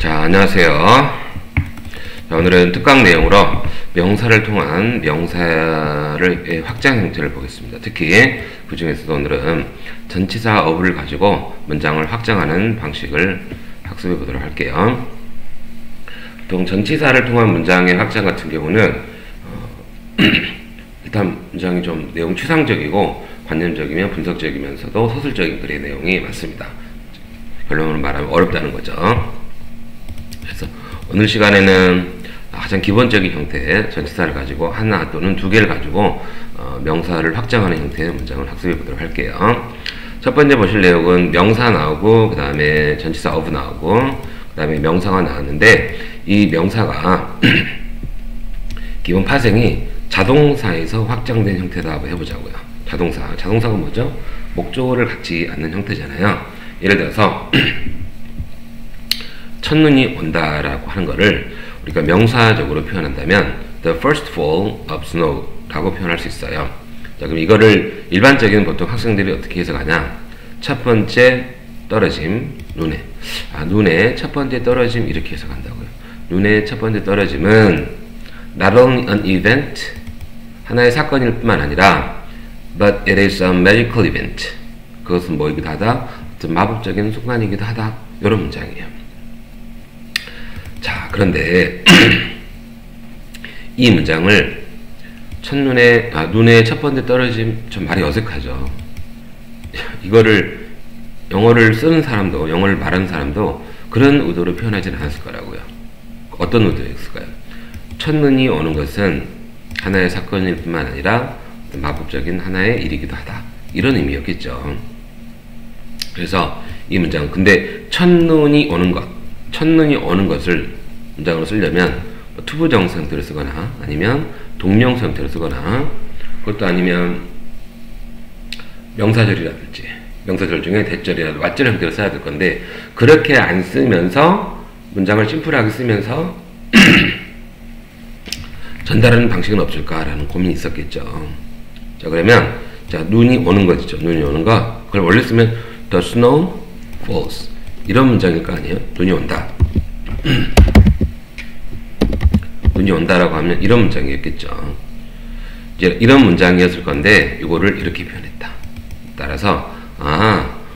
자, 안녕하세요. 자, 오늘은 특강 내용으로 명사를 통한 명사의 확장 형태를 보겠습니다. 특히 그 중에서도 오늘은 전치사 어부를 가지고 문장을 확장하는 방식을 학습해 보도록 할게요. 보통 전치사를 통한 문장의 확장 같은 경우는 일단 문장이 좀 내용 추상적이고 관념적이며 분석적이면서도 서술적인 글의 내용이 많습니다. 결론으로 말하면 어렵다는 거죠. 그래서 오늘 시간에는 가장 기본적인 형태의 전치사를 가지고 하나 또는 두 개를 가지고 명사를 확장하는 형태의 문장을 학습해 보도록 할게요. 첫 번째 보실 내용은 명사 나오고 그 다음에 전치사 of 나오고 그 다음에 명사가 나왔는데 이 명사가 기본 파생이 자동사에서 확장된 형태다 해보자고요. 자동사가 뭐죠? 목적어를 갖지 않는 형태잖아요. 예를 들어서 첫눈이 온다라고 하는 거를 우리가 명사적으로 표현한다면 the first fall of snow 라고 표현할 수 있어요. 자, 그럼 이거를 일반적인 보통 학생들이 어떻게 해석하냐? 첫 번째 떨어짐, 눈의 첫 번째 떨어짐 이렇게 해석한다고요. 눈의 첫 번째 떨어짐은 not only an event, 하나의 사건일 뿐만 아니라 but it is a magical event. 그것은 뭐이기도 하다? 어떤 마법적인 순간이기도 하다. 이런 문장이에요. 자, 그런데 이 문장을 눈의 첫 번째 떨어짐 좀 말이 어색하죠. 이거를 영어를 쓰는 사람도, 영어를 말하는 사람도 그런 의도로 표현하지는 않았을 거라고요. 어떤 의도였을까요? 첫눈이 오는 것은 하나의 사건일 뿐만 아니라 마법적인 하나의 일이기도 하다. 이런 의미였겠죠. 그래서 이 문장은 근데 첫눈이 오는 것을 문장으로 쓰려면 투부정사 형태로 쓰거나 아니면 동명사 형태로 쓰거나 그것도 아니면 명사절이라든지 명사절 중에 대절이라든지 왓절 형태로 써야 될 건데 그렇게 안 쓰면서 문장을 심플하게 쓰면서 전달하는 방식은 없을까라는 고민이 있었겠죠. 자, 그러면 눈이 오는 거죠. 눈이 오는 거 그걸 원래 쓰면 the snow falls 이런 문장일 거 아니에요? 눈이 온다. 눈이 온다라고 하면 이런 문장이었겠죠. 이제 이런 문장이었을 건데 이거를 이렇게 표현했다. 따라서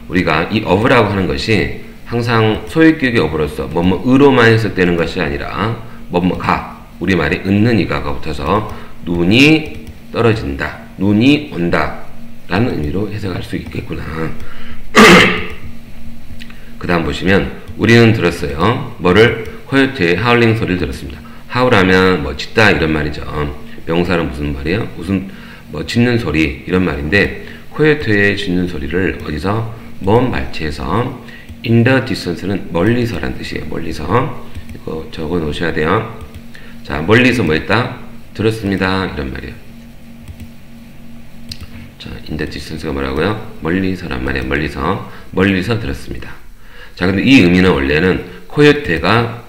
우리가 이 of라고 하는 것이 항상 소유격의 of로서 뭐뭐으로만 해석되는 것이 아니라 뭐뭐가 우리말이 있는 이가가 붙어서 눈이 떨어진다, 눈이 온다 라는 의미로 해석할 수 있겠구나. 그 다음 보시면 우리는 들었어요. 뭐를? 코요테의 하울링 소리를 들었습니다. 하울하면 뭐 짖다 이런 말이죠. 명사는 무슨 말이에요? 무슨 뭐 짖는 소리 이런 말인데 코요테의 짖는 소리를 어디서? 먼 말체에서 in the distance는 멀리서란 뜻이에요. 멀리서. 이거 적어 놓으셔야 돼요. 자, 멀리서 뭐 했다? 들었습니다 이런 말이에요. 자, in the distance가 뭐라고요? 멀리서란 말이에요. 멀리서 들었습니다. 자, 근데 이 의미는 원래는 코요테가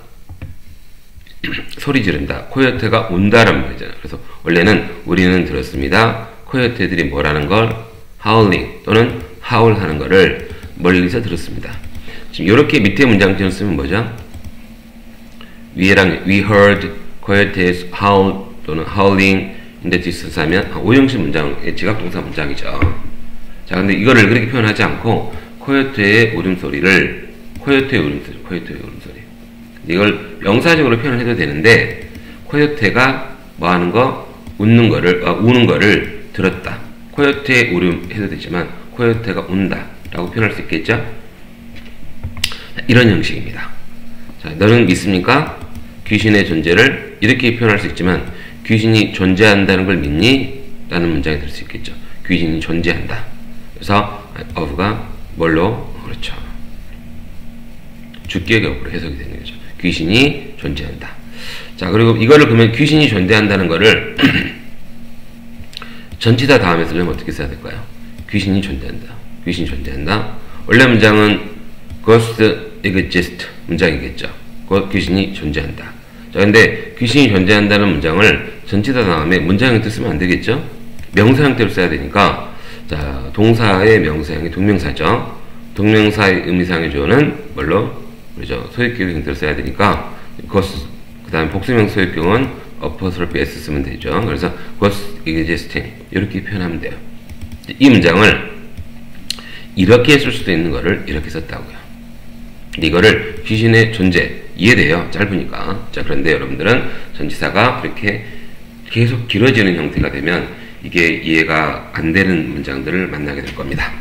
소리 지른다. 코요테가 온다란 말이잖아요. 그래서 원래는 우리는 들었습니다. 코요테들이 뭐라는 걸? howling 또는 howl하는 거를 멀리서 들었습니다. 지금 이렇게 밑에 문장처럼 쓰면 뭐죠? 위에랑 we heard coyotes howl 또는 howling in the distance 하면 오형식 문장, 지각동사 문장이죠. 자, 근데 이거를 그렇게 표현하지 않고 코요테의 울음소리를 코요테의 울음소리 이걸 명사적으로 표현을 해도 되는데 코요테가 뭐 하는 거? 우는 거를 들었다. 코요테의 울음 해도 되지만 코요테가 운다 라고 표현할 수 있겠죠? 이런 형식입니다. 자, 너는 믿습니까? 귀신의 존재를 이렇게 표현할 수 있지만 귀신이 존재한다는 걸 믿니? 라는 문장이 될 수 있겠죠. 귀신이 존재한다. 그래서 of가 뭘로? 그렇죠. 주격의 of로 해석이 되는 거죠. 귀신이 존재한다. 자, 그리고 이거를 그러면 귀신이 존재한다는 거를 전치사 다음에 쓰려면 어떻게 써야 될까요? 귀신이 존재한다. 원래 문장은 ghost exist 문장이겠죠. 귀신이 존재한다. 자, 근데 귀신이 존재한다는 문장을 전치사 다음에 문장 형태로 쓰면 안 되겠죠? 명사 형태로 써야 되니까 자, 동사의 명사형이 동명사죠. 동명사의 의미상의 조어는 뭘로? 그렇죠? 소유격 형태로 써야 되니까 got, 그 다음에 복수명 소유격은 apostrophe s 쓰면 되죠. 그래서 got existing 이렇게 표현하면 돼요. 이 문장을 이렇게 쓸 수도 있는 거를 이렇게 썼다고요. 이거를 귀신의 존재 이해돼요? 짧으니까. 자, 그런데 여러분들은 전치사가 그렇게 계속 길어지는 형태가 되면 이게 이해가 안 되는 문장들을 만나게 될 겁니다.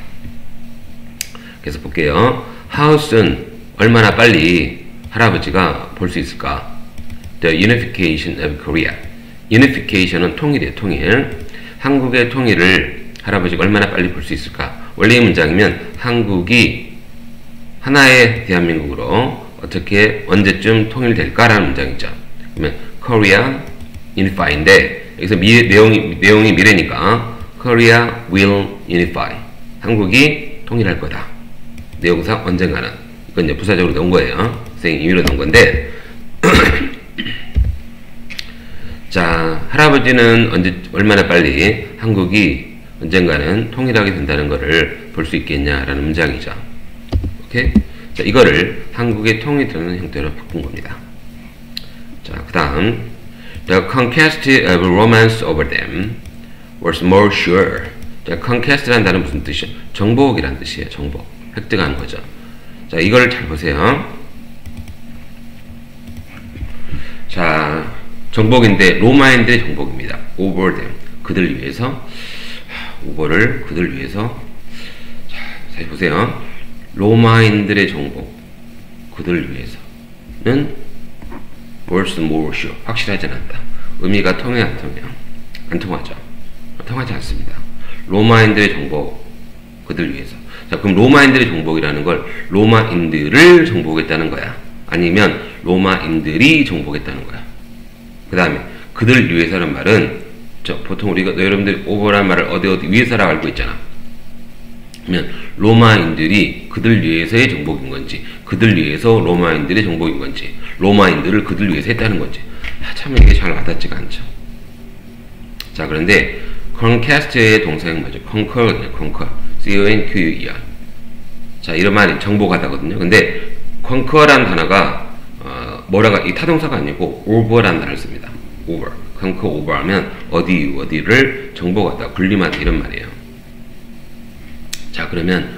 그래서 볼게요. How soon, 얼마나 빨리 할아버지가 볼 수 있을까? The unification of Korea. unification은 통일이에요. 통일. 한국의 통일을 할아버지가 얼마나 빨리 볼 수 있을까? 원래의 문장이면 한국이 하나의 대한민국으로 어떻게 언제쯤 통일될까라는 문장이죠. 그러면 Korea unify인데 여기서 내용이 미래니까 Korea will unify. 한국이 통일할 거다. 내용상 언젠가는. 이건 이제 부사적으로 넣은 거예요. 선생님이 임의로 넣은 건데 자, 할아버지는 얼마나 빨리 한국이 언젠가는 통일하게 된다는 것을 볼 수 있겠냐라는 문장이죠. 오케이? 자, 이거를 한국의 통일되는 형태로 바꾼 겁니다. 자, 그 다음 The conquest of romance over them was more sure. 자, conquest라는 단어는 무슨 뜻이에요? 정복이라는 뜻이에요. 정복. 획득하는 거죠. 자, 이거를 잘 보세요. 자, 정복인데 로마인들의 정복입니다. over them. 그들 위해서. 오버를 그들 위해서. 자, 다시 보세요. 로마인들의 정복. 그들 위해서는 was more sure. 확실하진 않다. 의미가 통해 안 통해요? 안 통하죠. 통하지 않습니다. 로마인들의 정복. 그들 위해서. 자, 그럼 로마인들의 정복이라는 걸 로마인들을 정복했다는 거야? 아니면 로마인들이 정복했다는 거야? 그 다음에 그들 위해서라는 말은 보통 우리가 여러분들이 오버란 말을 어디 위해서라고 알고 있잖아. 그러면 로마인들이 그들 위해서의 정복인 건지 그들 위해서 로마인들의 정복인 건지 로마인들을 그들 위해서 했다는 건지 참 이게 잘 와닿지가 않죠. 자, 그런데 conquest의 동사형 맞죠? conquer거든요. conquer. C-O-N-Q-U-E-R. 자, 이런 말이 정복하다거든요. 근데 conquer라는 단어가 이 타동사가 아니고 over라는 단어를 씁니다. over. conquer over 하면 어디를 정복하다, 군림하다 이런 말이에요. 자, 그러면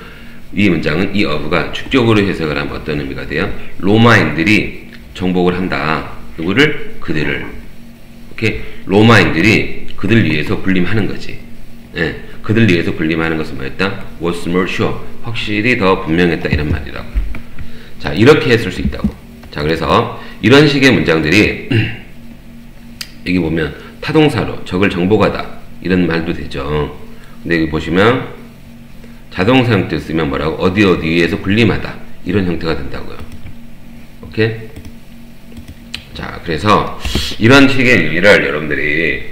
이 문장은 이 of가 축적으로 해석을 하면 어떤 의미가 돼요? 로마인들이 정복을 한다. 누구를? 그들을. 오케이? 로마인들이 그들 위해서 군림하는 거지. 예, 그들 위해서 군림하는 것은 뭐였다? was more sure. 확실히 더 분명했다 이런 말이라고. 자, 이렇게 했을 수 있다고. 자, 그래서 이런 식의 문장들이 여기 보면 타동사로 적을 정복하다 이런 말도 되죠. 근데 여기 보시면 자동사 형태 쓰면 뭐라고? 어디 위에서 군림하다 이런 형태가 된다고요. 오케이? 자, 그래서 이런 식의 의미를 여러분들이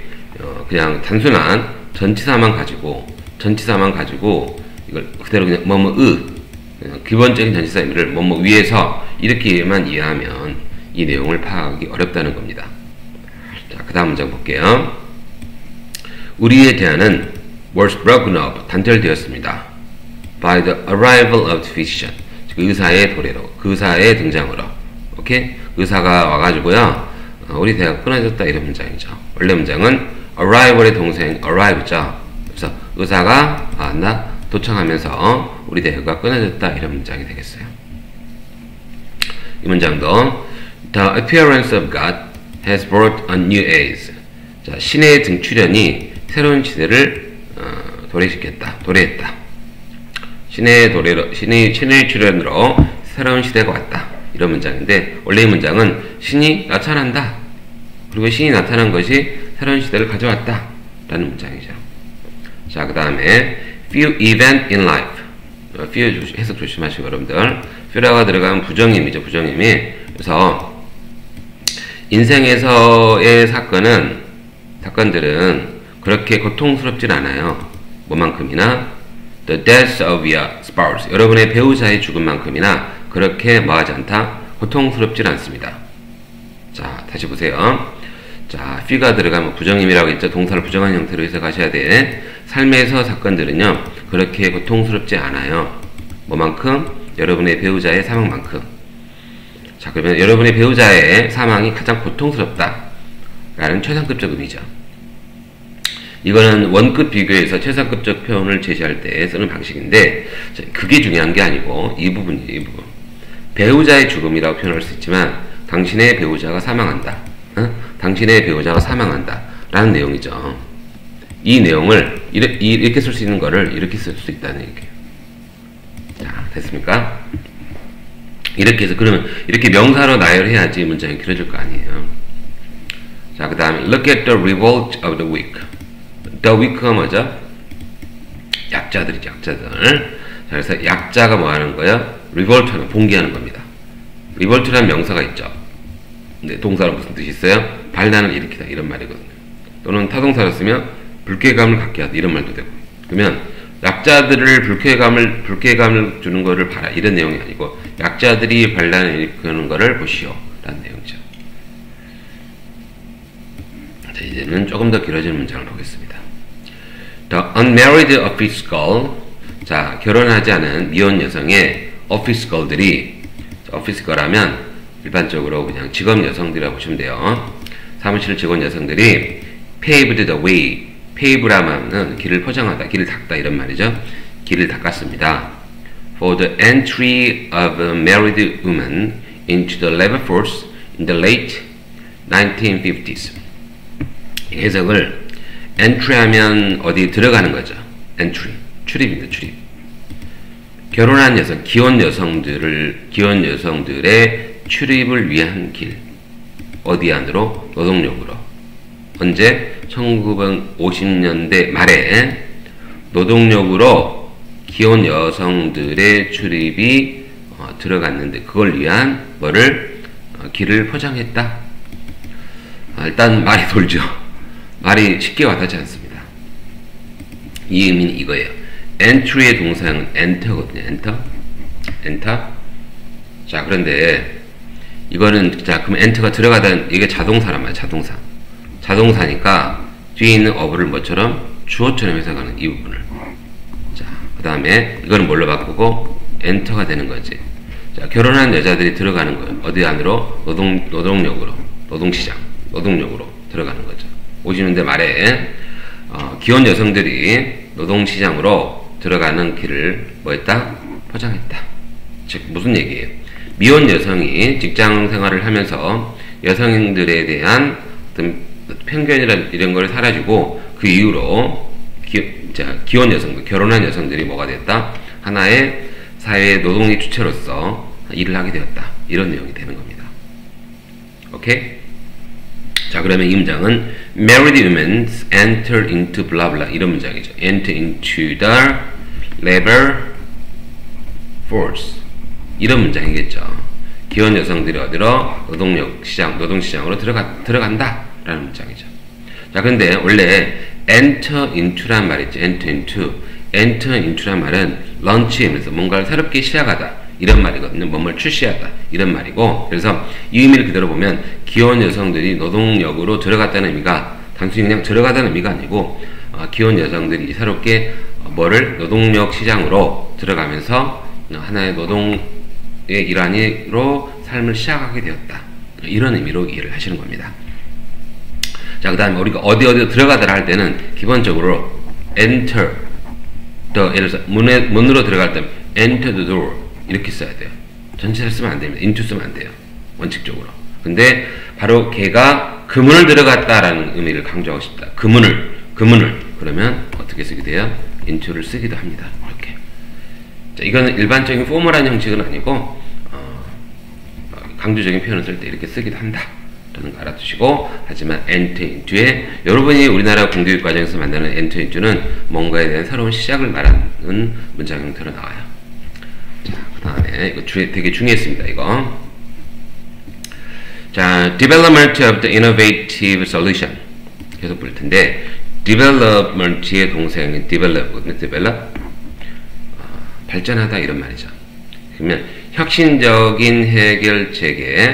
그냥 단순한 전치사만 가지고 이걸 그대로 그냥 기본적인 전치사 의미를 위에서 이렇게만 이해하면 이 내용을 파악하기 어렵다는 겁니다. 자, 그 다음 문장 볼게요. 우리의 대화는 was broken up, 단절되었습니다. by the arrival of the physician. 의사의 도래로, 그 의사의 등장으로. 오케이? 의사가 와가지고요, 우리 대화가 끊어졌다 이런 문장이죠. 원래 문장은 arrival의 동생 arrive죠. 그래서 의사가 도착하면서 우리 대화가 끊어졌다 이런 문장이 되겠어요. 이 문장도 The appearance of God has brought a new age. 자, 신의 등출현이 새로운 시대를 도래했다. 신의 출현으로 새로운 시대가 왔다. 이런 문장인데 원래 이 문장은 신이 나타난다. 그리고 신이 나타난 것이 새로운 시대를 가져왔다. 라는 문장이죠. 자, 그 다음에 few event in life. few 해석 조심하시고 여러분들. few라고 들어가면 부정임이죠. 부정임이. 그래서 인생에서의 사건들은 그렇게 고통스럽진 않아요. 뭐만큼이나 the death of your spouse. 여러분의 배우자의 죽음만큼이나 그렇게 뭐하지 않다? 고통스럽진 않습니다. 자, 다시 보세요. 자, few가 들어가면 부정임이라고 했죠. 동사를 부정한 형태로 해석하셔야 돼. 삶에서 사건들은요, 그렇게 고통스럽지 않아요. 뭐만큼? 여러분의 배우자의 사망만큼. 자, 그러면 여러분의 배우자의 사망이 가장 고통스럽다 라는 최상급적 의미죠. 이거는 원급 비교에서 최상급적 표현을 제시할 때 쓰는 방식인데, 그게 중요한 게 아니고 이 부분이에요. 이 부분. 배우자의 죽음이라고 표현할 수 있지만 당신의 배우자가 사망한다, 당신의 배우자가 사망한다 라는 내용이죠. 이 내용을 이렇게 쓸 수 있는 거를 이렇게 쓸 수 있다는 얘기예요. 자, 됐습니까? 이렇게 해서, 그러면 이렇게 명사로 나열해야지 문장이 길어질 거 아니에요. 자, 그 다음에 look at the revolt of the weak. the weak가 뭐죠? 약자들이죠, 약자들. 자, 그래서 약자가 뭐 하는 거예요? revolt는 봉기하는 겁니다. revolt라는 명사가 있죠. 근데 동사로 무슨 뜻이 있어요? 반란을 일으키다 이런 말이거든요. 또는 타동사로 쓰면 불쾌감을 갖게 하다 이런 말도 되고. 그러면 약자들을 불쾌감을 주는 거를 봐라 이런 내용이 아니고 약자들이 반란을 일으키는 거를 보시오 라는 내용이죠. 자, 이제는 조금 더 길어지는 문장을 보겠습니다. The unmarried office girl. 자, 결혼하지 않은 미혼 여성의 office girl들이, office girl하면 일반적으로 그냥 직업 여성들이라고 보시면 돼요. 사무실 직원 여성들이 paved the way. pave라면은 길을 포장하다, 길을 닦다 이런 말이죠. 길을 닦았습니다. For the entry of a married woman into the labor force in the late 1950s. 해석을 entry하면 어디 들어가는 거죠. entry, 출입입니다. 출입. 결혼한 여성, 기혼 여성들의 출입을 위한 길. 어디 안으로? 노동력으로. 언제? 1950년대 말에 노동력으로 기혼 여성들의 출입이 들어갔는데 그걸 위한 뭐를 길을 포장했다. 일단 말이 돌죠. 말이 쉽게 와닿지 않습니다. 이 의미는 이거예요. entry의 동사는 enter거든요. enter. 자, 그런데 이거는, 자, 그럼 enter가 들어가다는, 이게 자동사란 말이야. 자동사니까 뒤에 있는 of를 뭐처럼? 주어처럼 해석하는 이 부분을. 자, 그 다음에 이거는 뭘로 바꾸고 enter가 되는 거지. 자, 결혼한 여자들이 들어가는 거예요. 어디 안으로? 노동력으로. 노동력으로 들어가는 거죠. 50년대 말에 기혼 여성들이 노동시장으로 들어가는 길을 뭐했다? 포장했다. 즉 무슨 얘기예요? 미혼 여성이 직장 생활을 하면서 여성들에 대한 어떤 편견이란 이런 걸 사라지고 그 이후로 기혼 여성들, 결혼한 여성들이 뭐가 됐다? 하나의 사회의 노동의 주체로서 일을 하게 되었다. 이런 내용이 되는 겁니다. 오케이? 자, 그러면 이 문장은 married women enter into blah blah 이런 문장이죠. enter into the labor force 이런 문장이겠죠. 기혼 여성들이 어디로? 노동시장으로 들어간다 라는 문장이죠. 자, 근데 원래 enter into란 말 있죠. enter into란 말은 런치하면서 뭔가를 새롭게 시작하다 이런 말이거든요. 뭔가를 출시하다 이런 말이고, 그래서 이 의미를 그대로 보면 기혼 여성들이 노동력으로 들어갔다는 의미가 단순히 그냥 들어가다는 의미가 아니고 기혼 여성들이 새롭게 노동력 시장으로 들어가면서 하나의 노동의 일환으로 삶을 시작하게 되었다. 이런 의미로 이해를 하시는 겁니다. 자, 그 다음에 우리가 어디 들어가더라 할 때는 기본적으로 enter 예를 들어서 문으로 들어갈 때 enter the door 이렇게 써야 돼요. 전체를 쓰면 안 됩니다. into 쓰면 안 돼요. 원칙적으로. 근데 바로 걔가 그 문을 들어갔다라는 의미를 강조하고 싶다. 그 문을 그러면 어떻게 쓰게 돼요? into를 쓰기도 합니다. 이렇게. 자, 이거는 일반적인 포멀한 형식은 아니고 강조적인 표현을 쓸 때 이렇게 쓰기도 한다. 라는 거 알아두시고, 하지만 enter into에 여러분이 우리나라 공교육 과정에서 만나는 enter into는 뭔가에 대한 새로운 시작을 말하는 문장 형태로 나와요. 자, 그 다음에 이거 되게 중요했습니다. 이거. 자, development of the innovative solution 계속 볼 텐데, development의 동사형인 develop 발전하다 이런 말이죠. 그러면 혁신적인 해결책이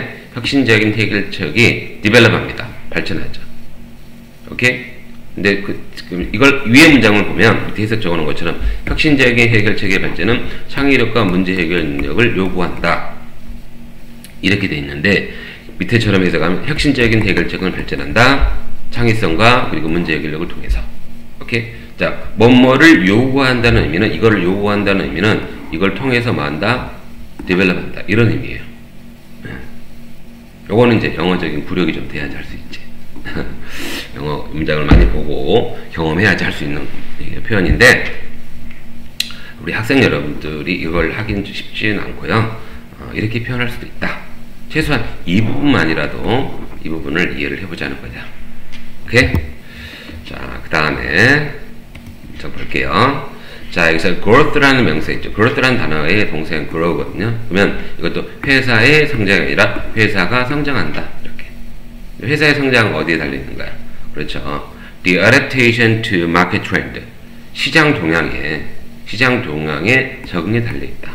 develop합니다. 발전하죠. 오케이? 근데 이걸 위의 문장을 보면 이렇게 해석 적어놓은 것처럼 혁신적인 해결책의 발전은 창의력과 문제 해결 능력을 요구한다. 이렇게 돼 있는데 밑에처럼 해석하면 혁신적인 해결책을 발전한다. 창의성과 그리고 문제 해결력을 통해서. 오케이? 자, 뭐뭐를 요구한다는 의미는 이거를 요구한다는 의미는 이걸 통해서 뭐 한다? 디벨롭한다. 이런 의미예요. 요거는 이제 영어적인 구력이 좀 돼야지 할 수 있지. 영어 문장을 많이 보고 경험해야지 할 수 있는 표현인데 우리 학생 여러분들이 이걸 하긴 쉽지는 않고요. 이렇게 표현할 수도 있다. 최소한 이 부분만이라도 이 부분을 이해를 해보자는 거죠. 오케이? 자, 그 다음에 자 볼게요. 자, 여기서 growth라는 명사 있죠. growth라는 단어의 동사는 grow거든요. 그러면 이것도 회사의 성장이 아니라 회사가 성장한다. 이렇게. 회사의 성장은 어디에 달려있는가요? 그렇죠. The adaptation to market trend. 시장 동향에 적응에 달려있다.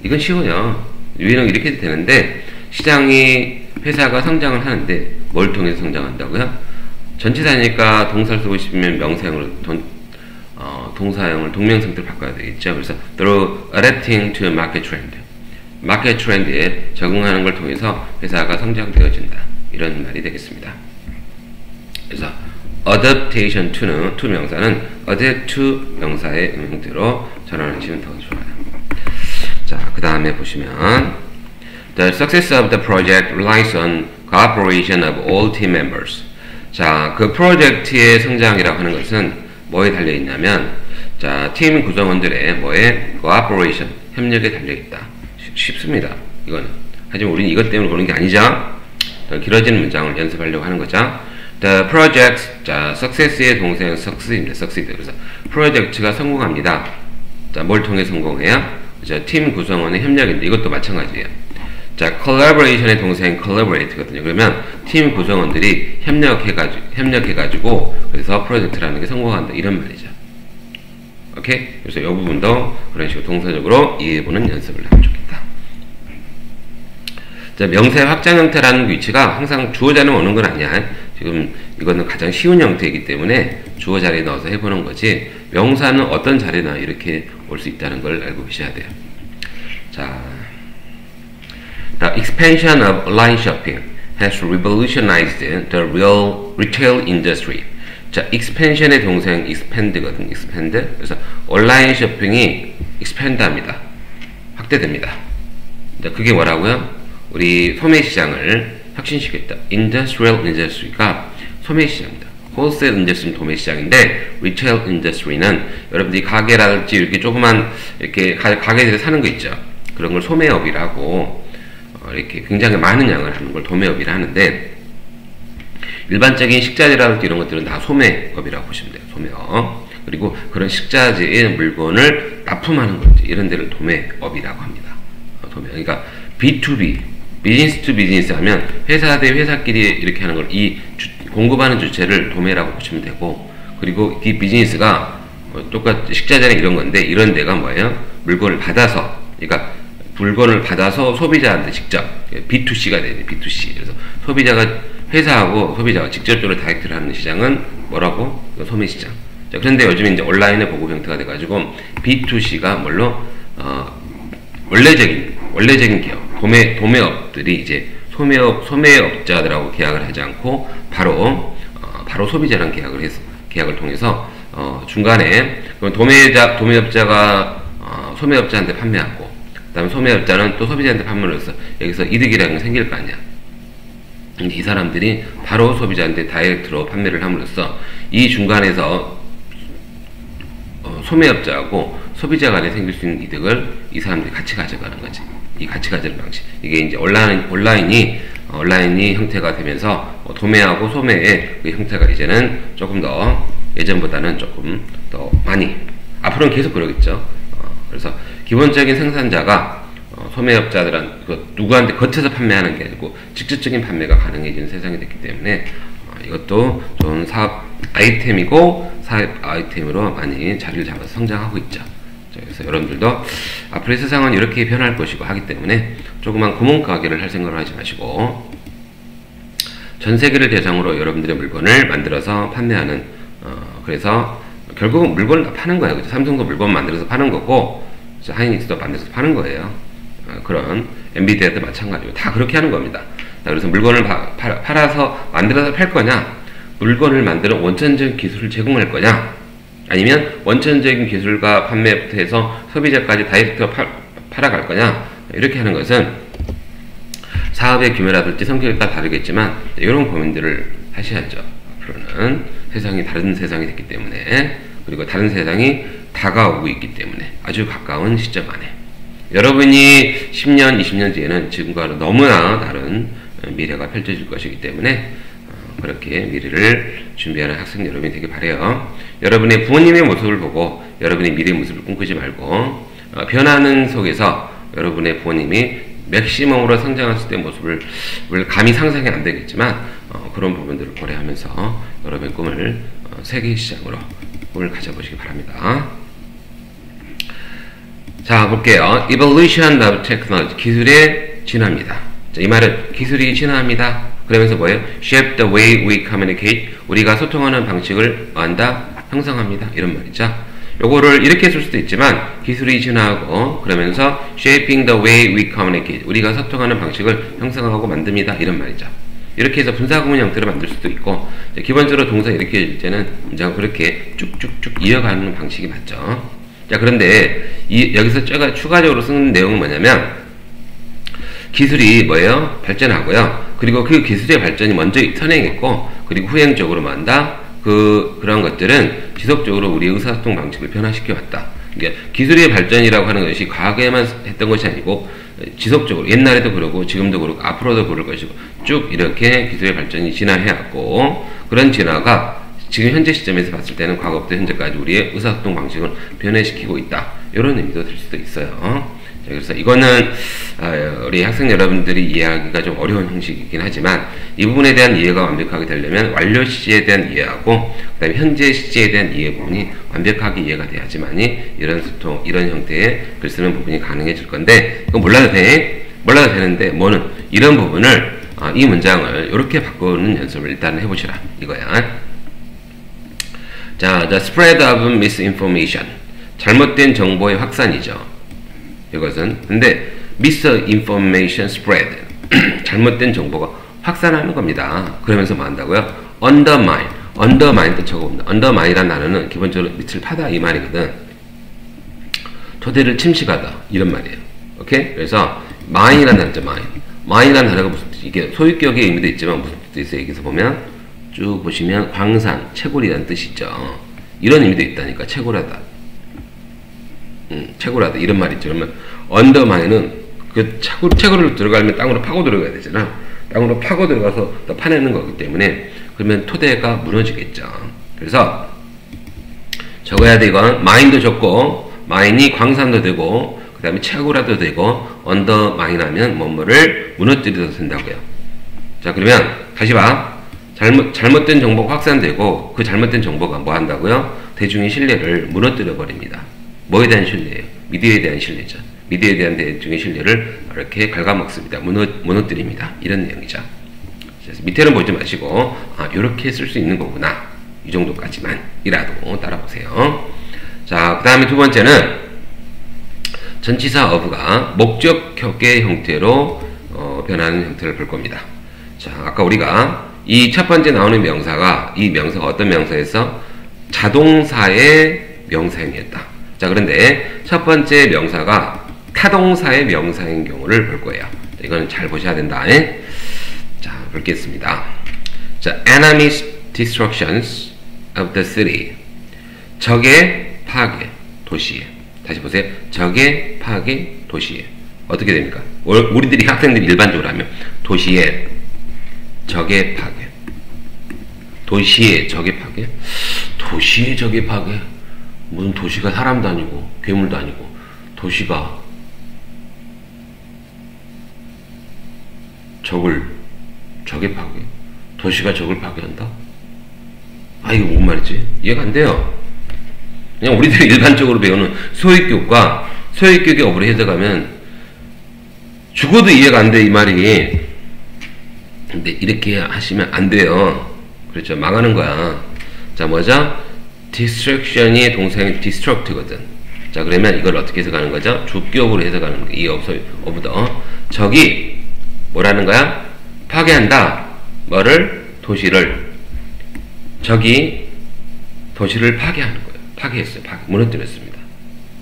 이건 쉬워요. 유인은 이렇게 되는데 시장이 회사가 성장을 하는데 뭘 통해서 성장한다고요? 전치사니까 동사를 쓰고 싶으면 명사형으로 동사형을 동명상태로 바꿔야 되겠죠. 그래서 through adapting to market trend. 마켓 트렌드에 적응하는 걸 통해서 회사가 성장되어진다. 이런 말이 되겠습니다. 그래서 adaptation to는 to 명사는 adapt to 명사의 형태로 전환하시면 더 좋아요. 자, 그 다음에 보시면 The success of the project relies on cooperation of all team members. 자, 그 프로젝트의 성장이라고 하는 것은 뭐에 달려있냐면 자, 팀 구성원들의 뭐에 cooperation, 협력에 달려있다. 쉽습니다. 이거는. 하지만 우리는 이것 때문에 보는 게 아니죠. 더 길어지는 문장을 연습하려고 하는 거죠. The project, 자, success의 동사는 succeed입니다. succeed. 그래서 프로젝트가 성공합니다. 자, 뭘 통해 성공해요? 자, 팀 구성원의 협력인데 이것도 마찬가지예요. 자, collaboration의 동사인 collaborate거든요. 그러면 팀 구성원들이 협력해가지고 그래서 프로젝트라는 게 성공한다. 이런 말이죠. 오케이? 그래서 이 부분도 그런 식으로 동사적으로 이해해보는 연습을 하면 좋겠다. 자, 명사의 확장 형태라는 위치가 항상 주어 자리에 오는 건 아니야. 지금 이거는 가장 쉬운 형태이기 때문에 주어 자리에 넣어서 해보는 거지 명사는 어떤 자리나 이렇게 올 수 있다는 걸 알고 계셔야 돼요. 자, The expansion of online shopping has revolutionized the real retail industry. 자, expansion의 동사는 expand거든. expand. 그래서 온라인 쇼핑이 expand합니다. 확대됩니다. 자, 그게 뭐라고요? 우리 소매 시장을 혁신시켰다. industrial industry가 소매 시장입니다. wholesale industry는 도매 시장인데 retail industry는 여러분들이 가게라든지 이렇게 조그만 이렇게 가게들에 사는 거 있죠. 그런 걸 소매업이라고 이렇게 굉장히 많은 양을 하는 걸 도매업이라 하는데 일반적인 식자재라든지 이런 것들은 다 소매업이라고 보시면 돼요. 소매업. 그리고 그런 식자재의 물건을 납품하는 것들 이런 데를 도매업이라고 합니다. 도매. 그러니까 B2B, 비즈니스 투 비즈니스 하면 회사 대 회사끼리 이렇게 하는 걸 이 공급하는 주체를 도매라고 보시면 되고 그리고 이 비즈니스가 똑같이 식자재나 이런 건데 이런 데가 뭐예요? 물건을 받아서 그러니까 물건을 받아서 소비자한테 직접 B2C가 되네. B2C. 그래서 회사하고 소비자가 직접적으로 다이렉트를 하는 시장은 뭐라고? 소매시장. 자, 그런데 요즘 이제 온라인의 보급 형태가 돼가지고 B2C가 뭘로 원래적인 기업, 도매업들이 이제 소매업자들하고 계약을 하지 않고 바로 소비자랑 계약을 통해서 중간에 도매업자가 소매업자한테 판매하고 그 다음에 소매업자는 또 소비자한테 판매를 해서 여기서 이득이라는 게 생길 거 아니야. 근데 이 사람들이 바로 소비자한테 다이렉트로 판매를 함으로써 이 중간에서 소매업자하고 소비자 간에 생길 수 있는 이득을 이 사람들이 같이 가져가는 거지. 이 같이 가져가는 방식. 이게 이제 온라인이 형태가 되면서 도매하고 소매의 그 형태가 이제는 조금 더 예전보다는 조금 더 많이 앞으로는 계속 그러겠죠. 그래서 기본적인 생산자가 소매업자들한 누구한테 겉에서 판매하는 게 아니고 직접적인 판매가 가능해지는 세상이 됐기 때문에 이것도 좋은 사업 아이템이고 사업 아이템으로 많이 자리를 잡아서 성장하고 있죠. 그래서 여러분들도 앞으로의 세상은 이렇게 변할 것이고 하기 때문에 조그만 구멍가게를 할 생각을 하지 마시고 전 세계를 대상으로 여러분들의 물건을 만들어서 판매하는 그래서 결국은 물건을 다 파는 거예요. 그죠? 삼성도 물건 만들어서 파는 거고 하이닉스도 만들어서 파는 거예요. 그런 엔비디아도 마찬가지고 다 그렇게 하는 겁니다. 자, 그래서 물건을 팔아서 만들어서 팔 거냐, 물건을 만드는 원천적인 기술을 제공할 거냐, 아니면 원천적인 기술과 판매부터 해서 소비자까지 다이렉트로 팔아갈 거냐, 이렇게 하는 것은 사업의 규모라든지 성격에 따라 다르겠지만 이런 고민들을 하셔야죠. 앞으로는 세상이 다른 세상이 됐기 때문에, 그리고 다른 세상이 다가오고 있기 때문에 아주 가까운 시점 안에 여러분이 10년, 20년 뒤에는 지금과는 너무나 다른 미래가 펼쳐질 것이기 때문에 그렇게 미래를 준비하는 학생 여러분이 되길 바라요. 여러분의 부모님의 모습을 보고 여러분의 미래의 모습을 꿈꾸지 말고 변하는 속에서 여러분의 부모님이 맥시멈으로 성장했을 때 모습을 감히 상상이 안 되겠지만 그런 부분들을 고려하면서 여러분의 꿈을 세계 시장으로 꿈을 가져보시기 바랍니다. 자, 볼게요. Evolution of Technology, 기술의 진화입니다. 자, 이 말은 기술이 진화합니다. 그러면서 뭐예요? Shape the way we communicate, 우리가 소통하는 방식을 한다, 형성합니다. 이런 말이죠. 요거를 이렇게 쓸 수도 있지만 기술이 진화하고 그러면서 Shaping the way we communicate, 우리가 소통하는 방식을 형성하고 만듭니다. 이런 말이죠. 이렇게 해서 분사구문 형태로 만들 수도 있고, 기본적으로 동사 이렇게 해줄 때는 문장을 그렇게 쭉쭉쭉 이어가는 방식이 맞죠. 자, 그런데 여기서 추가적으로 쓰는 내용은 뭐냐면 기술이 뭐예요? 발전하고요. 그리고 그 기술의 발전이 먼저 선행했고, 그리고 후행적으로 뭐 한다? 그런 것들은 지속적으로 우리의 의사소통 방식을 변화시켜 왔다. 그러니까 기술의 발전이라고 하는 것이 과거에만 했던 것이 아니고 지속적으로 옛날에도 그러고 지금도 그러고 앞으로도 그럴 것이고 쭉 이렇게 기술의 발전이 진화해왔고, 그런 진화가 지금 현재 시점에서 봤을 때는 과거부터 현재까지 우리의 의사소통 방식을 변화시키고 있다. 이런 의미도 들 수도 있어요. 자, 그래서 이거는 우리 학생 여러분들이 이해하기가 좀 어려운 형식이긴 하지만 이 부분에 대한 이해가 완벽하게 되려면 완료 시제에 대한 이해하고 그 다음에 현재 시제에 대한 이해 부분이 완벽하게 이해가 돼야지만이 이런 소통, 이런 형태의 글 쓰는 부분이 가능해질 건데, 이거 몰라도 되는데 뭐는 이런 부분을 이 문장을 이렇게 바꾸는 연습을 일단 해보시라 이거야. 자, the spread of misinformation, 잘못된 정보의 확산이죠. 이것은 근데 misinformation spread, 잘못된 정보가 확산하는 겁니다. 그러면서 뭐 한다고요? undermine도 적어봅니다. undermine이라는 단어는 기본적으로 밑을 파다 이 말이거든. 토대를 침식하다 이런 말이에요. 오케이? 그래서 mine이라는 단어죠. mine이라는 단어가 무슨 뜻이, 이게 소유격의 의미도 있지만 무슨 뜻이 있어요? 여기서 보면 쭉 보시면 광산, 채굴이라는 뜻이 있죠. 이런 의미도 있다니까. 채굴하다, 채굴하다 이런 말이 있죠. 그러면 언더마인은 그 채굴을 들어가면 땅으로 파고 들어가야 되잖아. 땅으로 파고 들어가서 또 파내는 거기 때문에 그러면 토대가 무너지겠죠. 그래서 적어야 돼. 이건 마인도 적고, 마인이 광산도 되고 그 다음에 채굴하도 되고, 언더마인 하면 뭐뭐를 무너뜨려도 된다고요. 자, 그러면 다시 봐. 잘못된 정보가 확산되고 그 잘못된 정보가 뭐 한다고요? 대중의 신뢰를 무너뜨려 버립니다. 뭐에 대한 신뢰예요? 미디어에 대한 신뢰죠. 미디어에 대한 대중의 신뢰를 이렇게 갉아먹습니다. 무너뜨립니다. 이런 내용이죠. 그래서 밑에는 보지 마시고 이렇게 쓸 수 있는 거구나, 이 정도까지만이라도 따라보세요. 자, 그 다음에 두 번째는 전치사 of가 목적격의 형태로 변하는 형태를 볼 겁니다. 자, 아까 우리가 이 첫 번째 나오는 명사가, 이 명사가 어떤 명사에서 자동사의 명사형이었다. 자, 그런데 첫 번째 명사가 타동사의 명사인 경우를 볼 거예요. 이거는 잘 보셔야 된다. 자, 볼겠습니다. 자, enemy's destructions of the city, 적의 파괴 도시에. 다시 보세요. 적의 파괴 도시에. 어떻게 됩니까? 우리들이 학생들이 일반적으로 하면 도시에 적의 파괴, 도시의 적의 파괴, 도시의 적의 파괴. 무슨 도시가 사람도 아니고 괴물도 아니고 도시가 적의 파괴, 도시가 적을 파괴한다? 아, 이거 뭔 말이지? 이해가 안 돼요. 그냥 우리들이 일반적으로 배우는 소위격과 소위격의 어부를 해석하면 죽어도 이해가 안 돼, 이 말이. 근데 이렇게 하시면 안 돼요. 그렇죠? 망하는 거야. 자, 뭐죠? destruction이 동사인 destruct거든. 자, 그러면 이걸 어떻게 해석하는 거죠? 주격으로 해석하는 거예요. 이 of the. 적이 뭐라는 거야? 파괴한다. 뭐를? 도시를. 적이 도시를 파괴하는 거예요. 파괴했어요. 무너뜨렸습니다.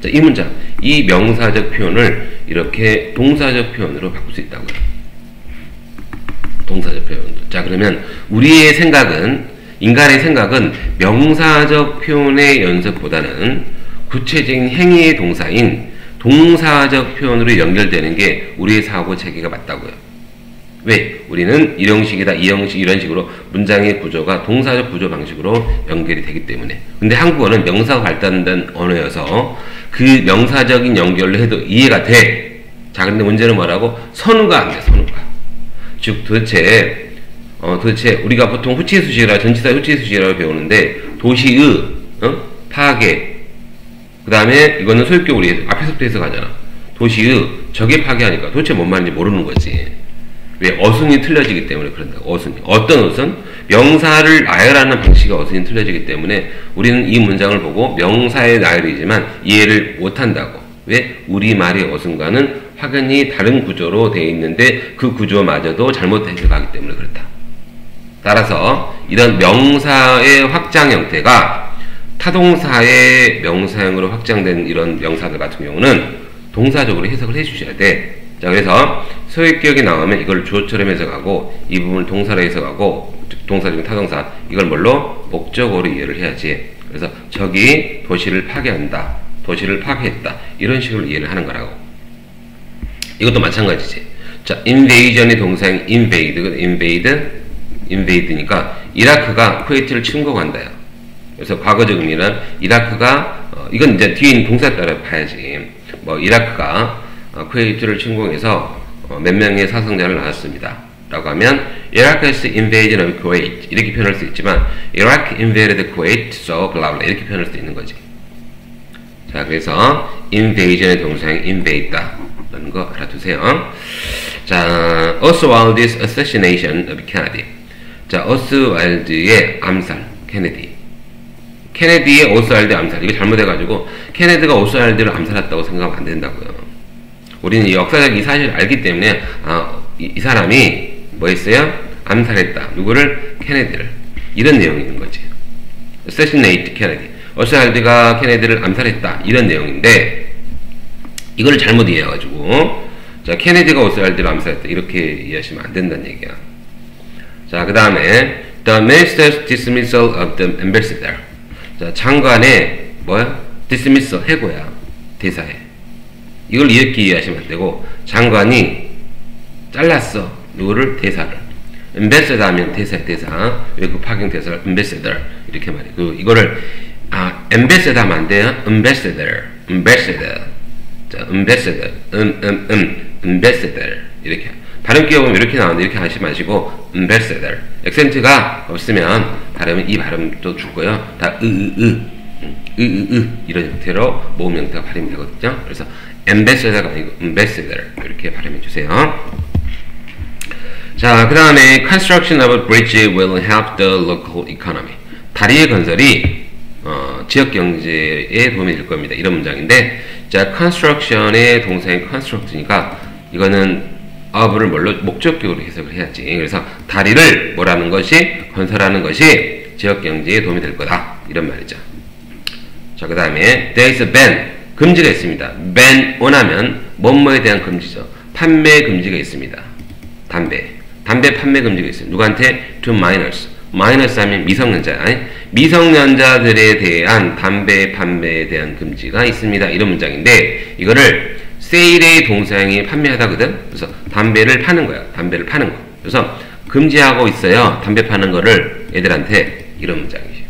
자, 이 문장, 이 명사적 표현을 이렇게 동사적 표현으로 바꿀 수 있다고요. 동사적 표현. 자, 그러면 우리의 생각은, 인간의 생각은 명사적 표현의 연습보다는 구체적인 행위의 동사인 동사적 표현으로 연결되는 게 우리의 사고 체계가 맞다고요. 왜? 우리는 이 형식이다, 이 형식, 이런 식으로 문장의 구조가 동사적 구조 방식으로 연결이 되기 때문에. 근데 한국어는 명사가 발달된 언어여서 그 명사적인 연결로 해도 이해가 돼. 자, 근데 문제는 뭐라고? 선우가 안 돼, 선우가. 즉, 도대체 우리가 보통 후치의 수식이라, 전치사 후치의 수식이라고 배우는데, 도시의, 파괴. 그 다음에 이거는 소유격으로 앞에서부터 해석하잖아. 도시의 적에 파괴하니까 도대체 뭔 말인지 모르는 거지. 왜? 어순이 틀려지기 때문에 그런다고. 어순이. 어떤 어순? 명사를 나열하는 방식의 어순이 틀려지기 때문에 우리는 이 문장을 보고 명사의 나열이지만 이해를 못한다고. 왜? 우리말의 어순과는 확연히 다른 구조로 되어 있는데 그 구조마저도 잘못 해석하기 때문에 그렇다. 따라서 이런 명사의 확장 형태가 타동사의 명사형으로 확장된 이런 명사들 같은 경우는 동사적으로 해석을 해주셔야 돼. 자, 그래서 소유격이 나오면 이걸 주어처럼 해석하고 이 부분을 동사로 해석하고 동사 중에 타동사 이걸 뭘로? 목적어로 이해를 해야지. 그래서 적이 도시를 파괴한다. 도시를 파괴했다. 이런 식으로 이해를 하는 거라고. 이것도 마찬가지지. 자, invasion의 동사인 invade니까 이라크가 쿠웨이트를 침공한다요. 그래서 과거적 의미는 이라크가 이건 이제 뒤에 있는 동사에 따라 봐야지. 뭐 이라크가 쿠웨이트를 침공해서 몇 명의 사상자를 낳았습니다. 라고 하면 Iraq's invasion of Kuwait 이렇게 표현할 수 있지만 Iraq invaded Kuwait so blah blah 이렇게 표현할 수 있는 거지. 자, 그래서 invasion의 동사인 invade다 라는 거 알아두세요. 자, Oswald's assassination of Kennedy. 자, 오스왈드의 암살, 케네디의 오스왈드 암살. 이거 잘못해가지고 케네디가 오스왈드를 암살했다고 생각하면 안 된다고요. 우리는 역사적 이 사실을 알기 때문에 이 사람이 뭐 했어요? 암살했다. 누구를? 케네디를. 이런 내용이 있는 거지. assassinate Kennedy. 오스왈드가 케네디를 암살했다. 이런 내용인데 이걸 잘못 이해해가지고 자, 케네디가 오스왈드를 암살했다. 이렇게 이해하시면 안 된다는 얘기야. 자, 그 다음에 the minister's dismissal of the ambassador. 자, 장관의 뭐야? dismissal, 해고야. 대사에. 이걸 이렇게 이해하시면 안 되고 장관이 잘랐어. 누구를? 대사를. ambassador 하면 대사야, 대사. 외국 파견 대사를 ambassador 이렇게 말해. 이거를 ambassador 하면 안 돼요? ambassador. 자, ambassador. ambassador 이렇게. 발음 끼워보면 이렇게 나오는데 이렇게 하지 마시고 ambassador. 액센트가 없으면 발음은 이 발음도 죽고요. 다 이런 형태로 모음 형태가 발음이 되거든요. 그래서 ambassador가 아니고 ambassador 이렇게 발음해 주세요. 자, 그 다음에 construction of a bridge will help the local economy. 다리의 건설이 지역 경제에 도움이 될 겁니다. 이런 문장인데, 자, construction의 동사인 construct니까 이거는 of를 뭘로? 목적격으로 해석을 해야지. 그래서 다리를 뭐라는 것이? 건설하는 것이 지역 경제에 도움이 될 거다. 이런 말이죠. 자, 그 다음에 there is a ban. 금지가 있습니다. ban 원하면 뭐뭐에 대한 금지죠. 판매 금지가 있습니다. 담배 판매 금지가 있어요. 누구한테? to minors. minors 하면 미성년자. 미성년자들에 대한 담배 판매에 대한 금지가 있습니다. 이런 문장인데 이거를 세일의 동사형이 판매하다거든. 그래서 담배를 파는 거야. 담배를 파는 거. 그래서 금지하고 있어요. 담배 파는 거를 애들한테. 이런 문장이죠.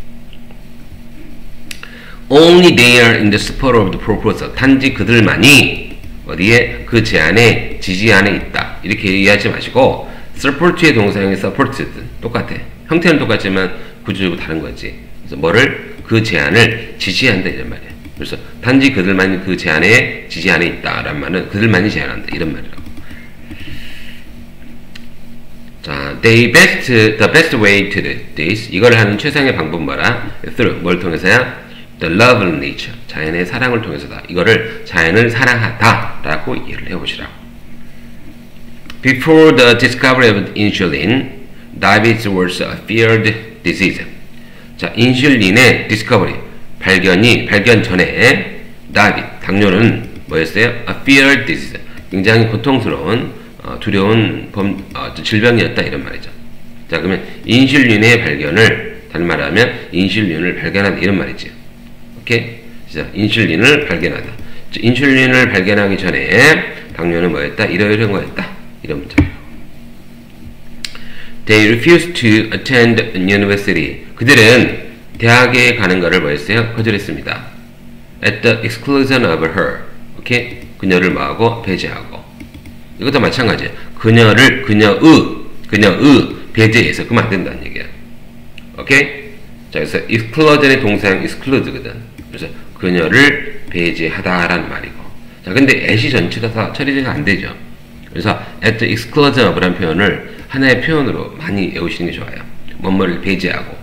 Only they are in the support of the proposal. 단지 그들만이 어디에? 그 제안에 지지 안에 있다. 이렇게 이해하지 마시고 support의 동사형이 supported. 똑같아. 형태는 똑같지만 구조적으로 다른 거지. 그래서 뭐를? 그 제안을 지지한다 이런 말이야. 그래서 단지 그들만이 그 제안에 지지 안에 있다라는 말은 그들만이 제안한다 이런 말이라고. 자, the best way to do this. 이걸 하는 최상의 방법 뭐라? through 뭘 통해서야? the love of nature. 자연의 사랑을 통해서다. 이거를 자연을 사랑하다 라고 이해를 해보시라. Before the discovery of insulin, diabetes was a feared disease. 자, 인슐린의 discovery, 발견 전에 당뇨는 뭐였어요? A feared disease. 굉장히 고통스러운, 두려운 질병이었다 이런 말이죠. 자, 그러면 인슐린의 발견을, 다른 말하면 인슐린을 발견하다 이런 말이지. 오케이? 자, 인슐린을 발견하다. 자, 인슐린을 발견하기 전에 당뇨는 뭐였다? 이러이러한 거였다. 이런 문장이에요. They refused to attend university. 그들은 대학에 가는 것을 뭐였어요? 거절했습니다. At the exclusion of her. 오케이? 그녀를 뭐하고? 배제하고. 이것도 마찬가지예요. 그녀의 배제해서 그러면 안 된다는 얘기야. 오케이? 자, 그래서 exclusion의 동사형 exclude거든. 그래서 그녀를 배제하다라는 말이고. 자, 근데 at이 전체가 다 처리가 안 되죠. 그래서 at the exclusion of라는 표현을 하나의 표현으로 많이 외우시는 게 좋아요. 뭐뭐를 배제하고,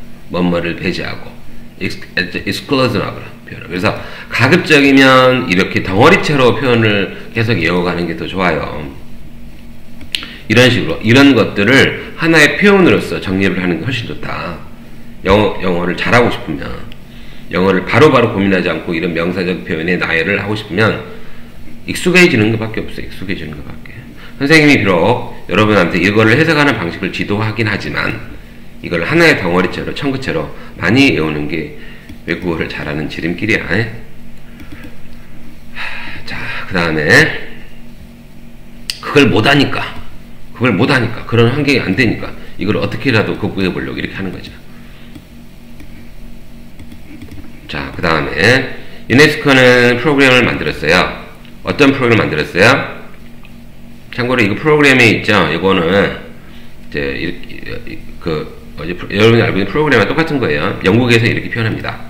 at the exclusion of라는 표현. 그래서 가급적이면 이렇게 덩어리체로 표현을 계속 외워가는 게 더 좋아요. 이런 식으로 이런 것들을 하나의 표현으로서 정리를 하는 게 훨씬 좋다. 영어를 잘하고 싶으면, 영어를 바로바로 고민하지 않고 이런 명사적 표현에 나열을 하고 싶으면 익숙해지는 것밖에 없어요. 익숙해지는 것밖에. 선생님이 비록 여러분한테 이거를 해석하는 방식을 지도하긴 하지만 이걸 하나의 덩어리체로, 청구체로 많이 외우는 게 외국어를 잘하는 지름길이야. 자, 그 다음에 그걸 못하니까 그런 환경이 안 되니까 이걸 어떻게라도 극복해 보려고 이렇게 하는 거죠. 자, 그 다음에 유네스코는 프로그램을 만들었어요. 어떤 프로그램을 만들었어요? 참고로 이거 프로그램에 있죠. 이거는 이제 여러분이 알고 있는 프로그램과 똑같은 거예요. 영국에서 이렇게 표현합니다.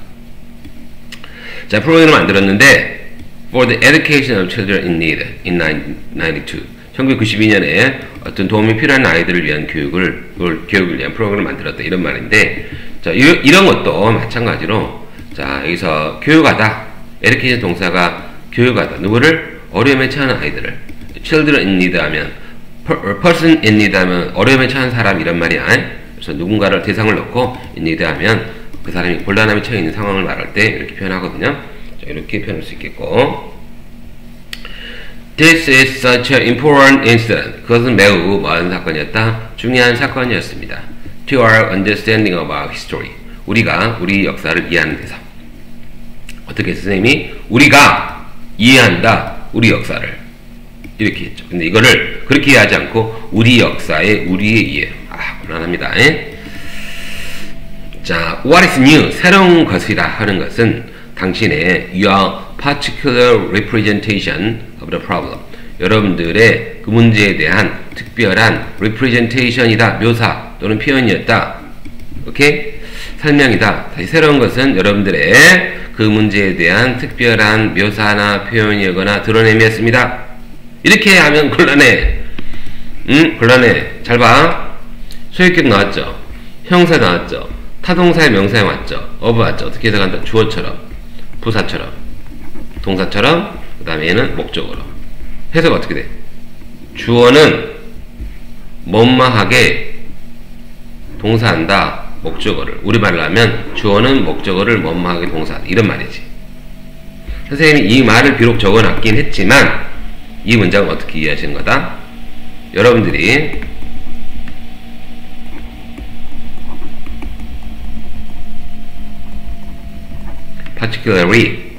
자, 프로그램을 만들었는데 For the Education of Children in Need in 1992. 1992년에 어떤 도움이 필요한 아이들을 위한 교육을 위한 프로그램을 만들었다 이런 말인데, 자, 이런 것도 마찬가지로, 자, 여기서 교육하다, education 동사가 교육하다, 누구를? 어려움에 처한 아이들을. children in need 하면 person in need 하면 어려움에 처한 사람 이런 말이야. 그래서 누군가를 대상을 놓고 in need 하면 그 사람이 곤란함에 처해 있는 상황을 말할 때 이렇게 표현하거든요. 자, 이렇게 표현할 수 있겠고, This is such an important incident. 그것은 매우 많은 사건이었다. 중요한 사건이었습니다. To our understanding of our history. 우리가 우리 역사를 이해하는 데서. 어떻게 선생님이 우리가 이해한다. 우리 역사를. 이렇게 했죠. 근데 이거를 그렇게 이해하지 않고 우리 역사에 우리의 이해. 곤란합니다. 자, what is new? 새로운 것이라 하는 것은 당신의 your particular representation of the problem. 여러분들의 그 문제에 대한 특별한 representation이다. 묘사 또는 표현이었다. 오케이? 설명이다. 다시 새로운 것은 여러분들의 그 문제에 대한 특별한 묘사나 표현이거나 드러냄이었습니다. 이렇게 하면 곤란해. 곤란해. 잘 봐. 소유격 나왔죠? 형사 나왔죠? 타동사의 명사에 왔죠? 어브 왔죠? 어떻게 해석한다? 주어처럼, 부사처럼, 동사처럼, 그 다음에 얘는 목적어로. 해석 어떻게 돼? 주어는 뭐뭐하게 동사한다. 목적어를. 우리말로 하면 주어는 목적어를 뭐뭐하게 동사한다. 이런 말이지. 선생님이 이 말을 비록 적어놨긴 했지만 이 문장은 어떻게 이해하시는 거다? 여러분들이 particularly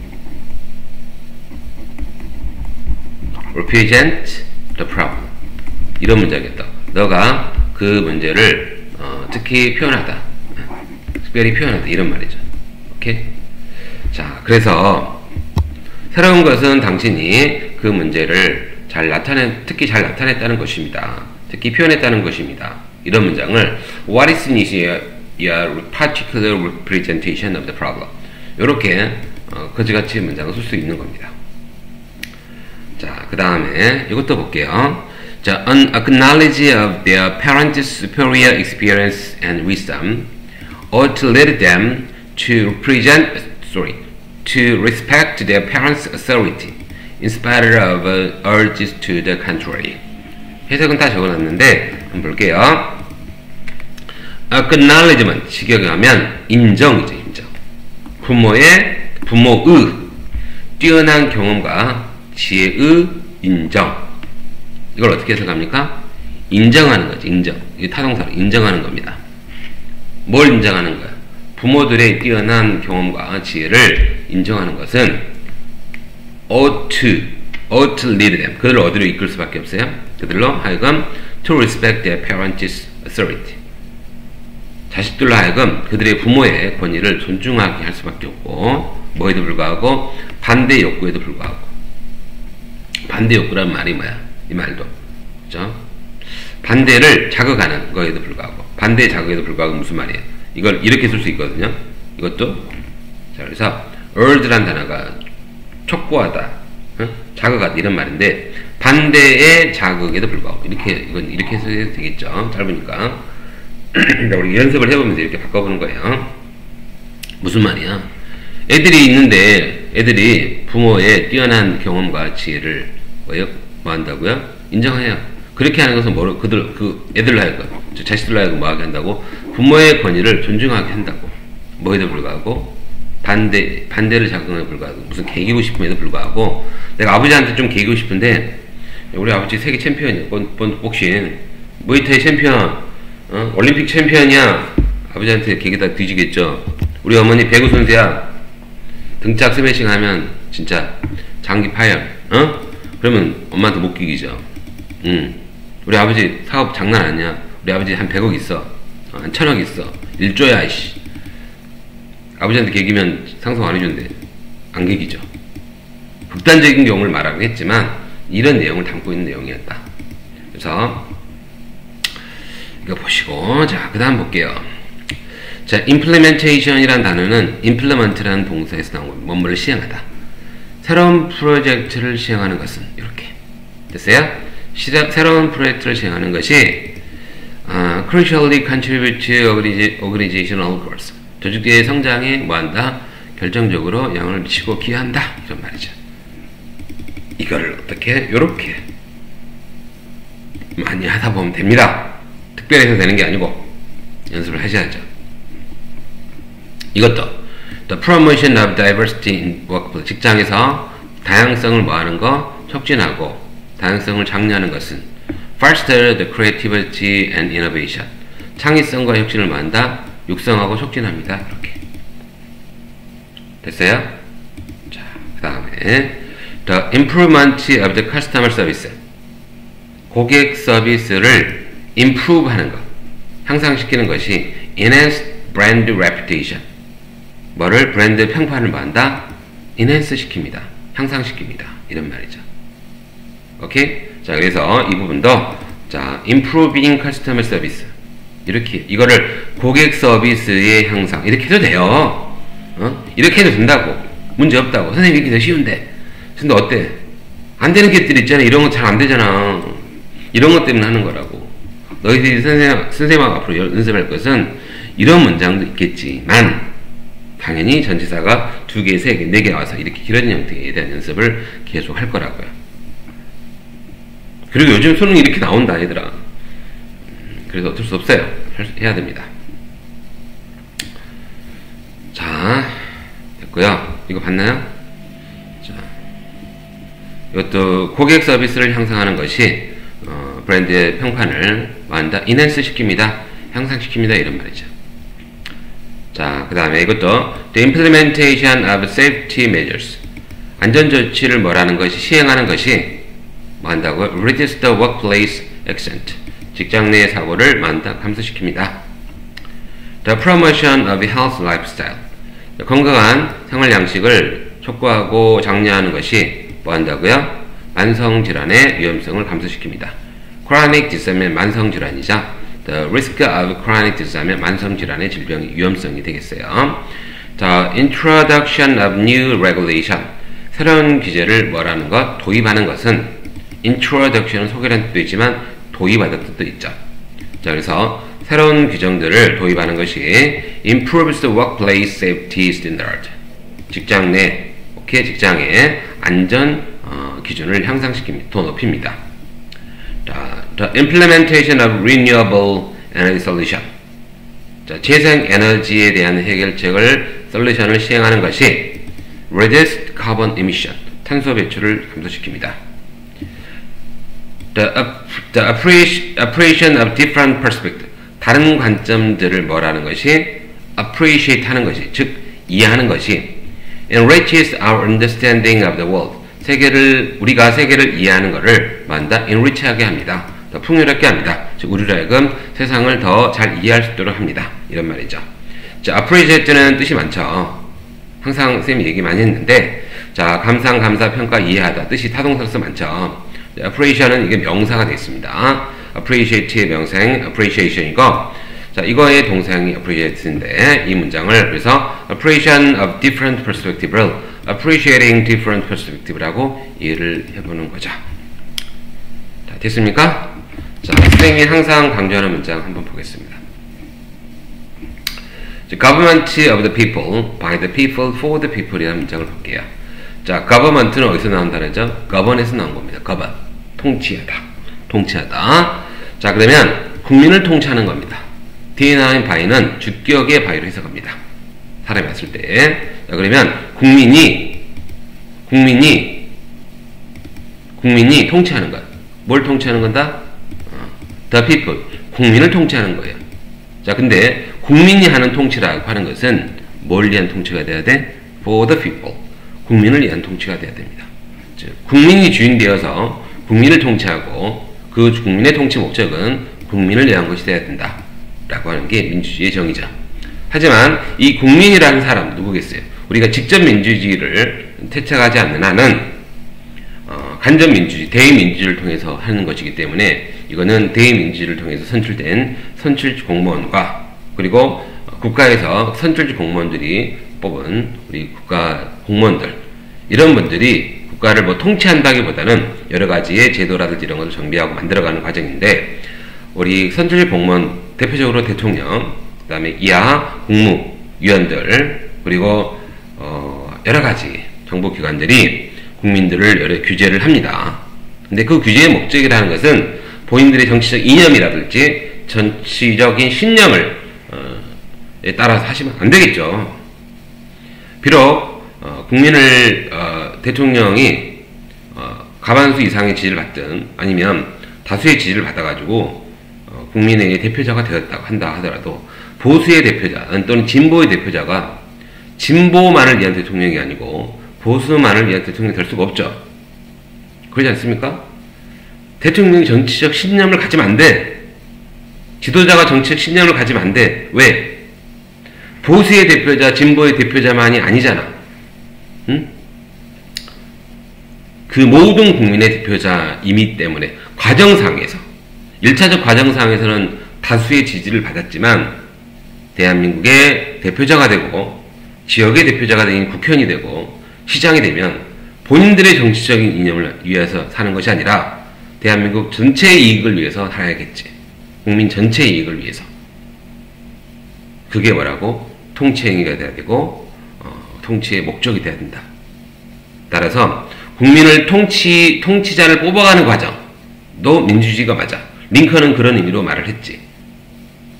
represent the problem. 이런 문장이겠다. 너가 그 문제를 특히 표현하다. 특별히 표현하다. 이런 말이죠. 오케이? 자, 그래서 새로운 것은 당신이 그 문제를 특히 잘 나타냈다는 것입니다. 특히 표현했다는 것입니다. 이런 문장을 What is your particular representation of the problem? 이렇게 거지같이 문장을 쓸 수 있는 겁니다. 자, 그 다음에 이것도 볼게요. 자, an acknowledge of their parents' superior experience and wisdom ought to lead them to to respect their parents' authority in spite of urges to the contrary. 해석은 다 적어놨는데 한번 볼게요. acknowledgement 직역하면 인정이죠. 인정. 부모의 뛰어난 경험과 지혜의 인정. 이걸 어떻게 해석합니까? 인정하는 거지. 인정. 이게 타동사로 인정하는 겁니다. 뭘 인정하는 거야? 부모들의 뛰어난 경험과 지혜를 인정하는 것은 ought to lead them. 그들을 어디로 이끌 수밖에 없어요. 그들로 하여금 to respect their parents' authority. 자식들로 하여금 그들의 부모의 권위를 존중하게 할 수밖에 없고, 뭐에도 불구하고 반대 욕구에도 불구하고. 반대 욕구란 말이 뭐야? 이 말도, 그죠? 반대를 자극하는 거에도 불구하고, 반대 자극에도 불구하고 무슨 말이에요? 이걸 이렇게 쓸 수 있거든요. 이것도. 자, 그래서 urge란 단어가 촉구하다, 자극하다 이런 말인데, 반대의 자극에도 불구하고 이건 이렇게 해서 해도 되겠죠. 짧으니까. 우리 연습을 해보면서 이렇게 바꿔보는 거예요. 무슨 말이야? 애들이 있는데 애들이 부모의 뛰어난 경험과 지혜를 뭐 한다고요? 인정해요. 그렇게 하는 것은 뭐로 애들로 하여금, 자식들로 하여금 뭐하게 한다고? 부모의 권위를 존중하게 한다고. 뭐에도 불구하고 반대를 작용에 불구하고, 무슨 개기고 싶음에도 불구하고, 내가 아버지한테 좀 개기고 싶은데, 우리 아버지 세계 챔피언이야. 복싱 무에타이 챔피언, 올림픽 챔피언이야. 아버지한테 개기다 뒤지겠죠. 우리 어머니 배구 선수야. 등짝 스매싱 하면 진짜 장기 파열. 그러면 엄마한테 못 기기죠. 우리 아버지 사업 장난 아니야. 우리 아버지 한 100억 있어. 한 1000억 있어. 1조야 이씨. 아버지한테 개기면 상속 안 해준대. 안 개기죠. 극단적인 경우를 말하긴 했지만 이런 내용을 담고 있는 내용이었다. 그래서 이거 보시고, 자, 그 다음 볼게요. 자, implementation이라는 단어는 implement라는 동사에서 나온 겁니다. 뭔가를 시행하다. 새로운 프로젝트를 시행하는 것은 이렇게 됐어요? 새로운 프로젝트를 시행하는 것이 crucially contribute to organizational growth. 조직의 성장에 뭐한다? 결정적으로 영향을 미치고 기여한다. 이런 말이죠. 이거를 어떻게? 요렇게 많이 하다 보면 됩니다. 특별히 해서 되는 게 아니고 연습을 하셔야죠. 이것도 The promotion of diversity in workplace. 직장에서 다양성을 뭐하는 거? 촉진하고 다양성을 장려하는 것은 foster the creativity and innovation. 창의성과 혁신을 뭐한다? 육성하고 촉진합니다. 이렇게 됐어요? 자, 그 다음에 The improvement of the customer service. 고객 서비스를 improve 하는 것, 향상시키는 것이 enhance brand reputation. 뭐를? 브랜드 평판을 뭐한다? enhance 시킵니다. 향상시킵니다. 이런 말이죠. 오케이? 자, 그래서 이 부분도, 자, improving customer service. 이렇게, 이거를 고객 서비스의 향상. 이렇게 해도 돼요. 이렇게 해도 된다고. 문제 없다고. 선생님 이렇게 더 쉬운데. 근데 어때? 안 되는 것들이 있잖아. 이런 거 잘 안 되잖아. 이런 것 때문에 하는 거라고. 너희들이 선생님하고 앞으로 연습할 것은 이런 문장도 있겠지만, 당연히 전치사가 2개, 3개, 4개 와서 이렇게 길어진 형태에 대한 연습을 계속 할 거라고요. 그리고 요즘 수능 이렇게 나온다, 얘들아. 그래서 어쩔 수 없어요. 해야 됩니다. 자, 됐고요. 이거 봤나요? 자, 이것도 고객 서비스를 향상하는 것이 브랜드의 평판을 뭐한다? 인핸스 시킵니다. 향상시킵니다. 이런 말이죠. 자, 그 다음에 이것도 The implementation of safety measures. 안전조치를 뭐라는 것이, 시행하는 것이 뭐 한다고요? Reduce the workplace accident. 직장 내 사고를 뭐한다? 감소시킵니다. The promotion of health lifestyle. 건강한 생활 양식을 촉구하고 장려하는 것이 뭐 한다고요? 만성질환의 위험성을 감소시킵니다. Chronic disease면 만성질환이죠. The risk of chronic disease면 만성질환의 질병의 위험성이 되겠어요. 자, introduction of new regulation. 새로운 규제를 뭐라는 것? 도입하는 것은 introduction은 소개라는 뜻도 있지만 도입하다는 뜻도 있죠. 자, 그래서 새로운 규정들을 도입하는 것이 improves the workplace safety standard. 직장 내, 오케이, 직장의 안전 기준을 향상시킵니다. 더 높입니다. 자, the implementation of renewable energy solution. 자, 재생 에너지에 대한 해결책을 솔루션을 시행하는 것이 reduced carbon emission, 탄소 배출을 감소시킵니다. The appreciation of different perspectives, 다른 관점들을 뭐라는 것이 appreciate 하는 것이, 즉 이해하는 것이 enriches our understanding of the world, 우리가 세계를 이해하는 것을 만다 enrich하게 합니다. 더 풍요롭게 합니다. 즉 우리로 하여금 세상을 더 잘 이해할 수 있도록 합니다. 이런 말이죠. 자, appreciate는 뜻이 많죠. 항상 선생님이 얘기 많이 했는데, 자, 감상, 감사, 평가, 이해하다 뜻이 타동사로서 많죠. appreciation은 이게 명사가 되어 있습니다. appreciate의 명사인 appreciation이고, 자, 이거의 동사형이 appreciate인데, 이 문장을 그래서 appreciation of different perspective를 appreciating different perspective라고 이해를 해보는 거죠. 자, 됐습니까? 자, 선생님이 항상 강조하는 문장 한번 보겠습니다. government of the people, by the people, for the people 이라는 문장을 볼게요. 자, government는 어디서 나온 단어죠? govern에서 나온 겁니다. govern, 통치하다. 통치하다. 자, 그러면 국민을 통치하는 겁니다. 뒤에 나온 by는 주격의 by로 해석합니다. 사람이 왔을 때. 자, 그러면 국민이 통치하는 것. 뭘 통치하는 건다? The people, 국민을 통치하는 거예요. 자, 근데 국민이 하는 통치라고 하는 것은 뭘 위한 통치가 돼야 돼? For the people, 국민을 위한 통치가 돼야 됩니다. 즉, 국민이 주인 되어서 국민을 통치하고 그 국민의 통치 목적은 국민을 위한 것이 돼야 된다 라고 하는 게 민주주의의 정의죠. 하지만 이 국민이라는 사람 누구겠어요? 우리가 직접 민주주의를 채택하지 않는 한은 간접 민주주의, 대의민주주의를 통해서 하는 것이기 때문에 이거는 대의민주주의를 통해서 선출된 선출직 공무원과 그리고 국가에서 선출직 공무원들이 뽑은 우리 국가 공무원들, 이런 분들이 국가를 뭐 통치한다기보다는 여러 가지의 제도라든지 이런 것을 정비하고 만들어가는 과정인데, 우리 선출직 공무원 대표적으로 대통령, 그 다음에 이하 국무위원들, 그리고 여러 가지 정보기관들이 국민들을 여러 규제를 합니다. 근데 그 규제의 목적이라는 것은 본인들의 정치적 이념이라든지 정치적인 신념을 따라서 하시면 안 되겠죠. 비록 국민을 대통령이 과반수 이상의 지지를 받든 아니면 다수의 지지를 받아가지고 국민의 대표자가 되었다고 한다 하더라도 보수의 대표자 또는 진보의 대표자가 진보만을 위한 대통령이 아니고 보수만을 위한 대통령이 될 수가 없죠. 그러지 않습니까? 대통령이 정치적 신념을 가지면 안 돼. 지도자가 정치적 신념을 가지면 안 돼. 왜? 보수의 대표자, 진보의 대표자만이 아니잖아. 응? 그 모든 국민의 대표자이기 때문에 과정상에서 1차적 과정상에서는 다수의 지지를 받았지만 대한민국의 대표자가 되고 지역의 대표자가 되긴 국회의원이 되고 시장이 되면 본인들의 정치적인 이념을 위해서 사는 것이 아니라 대한민국 전체의 이익을 위해서 살아야겠지. 국민 전체의 이익을 위해서. 그게 뭐라고? 통치 행위가 돼야 되고 통치의 목적이 돼야 된다. 따라서 국민을 통치자를 뽑아가는 과정도 민주주의가 맞아. 링컨은 그런 의미로 말을 했지.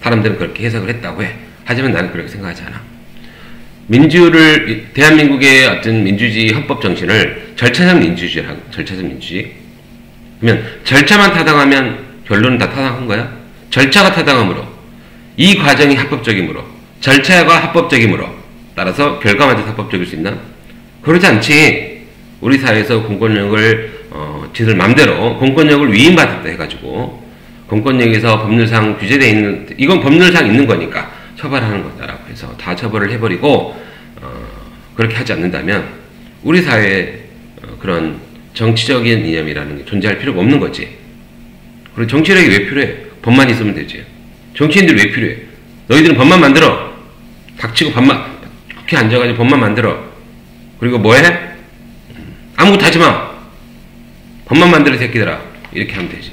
사람들은 그렇게 해석을 했다고 해. 하지만 나는 그렇게 생각하지 않아. 대한민국의 어떤 민주주의 헌법 정신을 절차적 민주주의라고, 절차적 민주주의. 그러면 절차만 타당하면 결론은 다 타당한 거야? 절차가 타당함으로, 이 과정이 합법적이므로, 절차가 합법적이므로, 따라서 결과마저 합법적일 수 있나? 그러지 않지. 우리 사회에서 공권력을, 지들 맘대로 공권력을 위임받았다 해가지고, 공권력에서 법률상 규제되어 있는, 이건 법률상 있는 거니까 처벌하는 거다라고 해서 다 처벌을 해버리고, 그렇게 하지 않는다면, 우리 사회에 그런 정치적인 이념이라는 게 존재할 필요가 없는 거지. 그리고 정치력이 왜 필요해? 법만 있으면 되지. 정치인들이 왜 필요해? 너희들은 법만 만들어. 닥치고 국회 앉아가지고 법만 만들어. 그리고 뭐해? 아무것도 하지 마. 법만 만들어 새끼들아. 이렇게 하면 되지.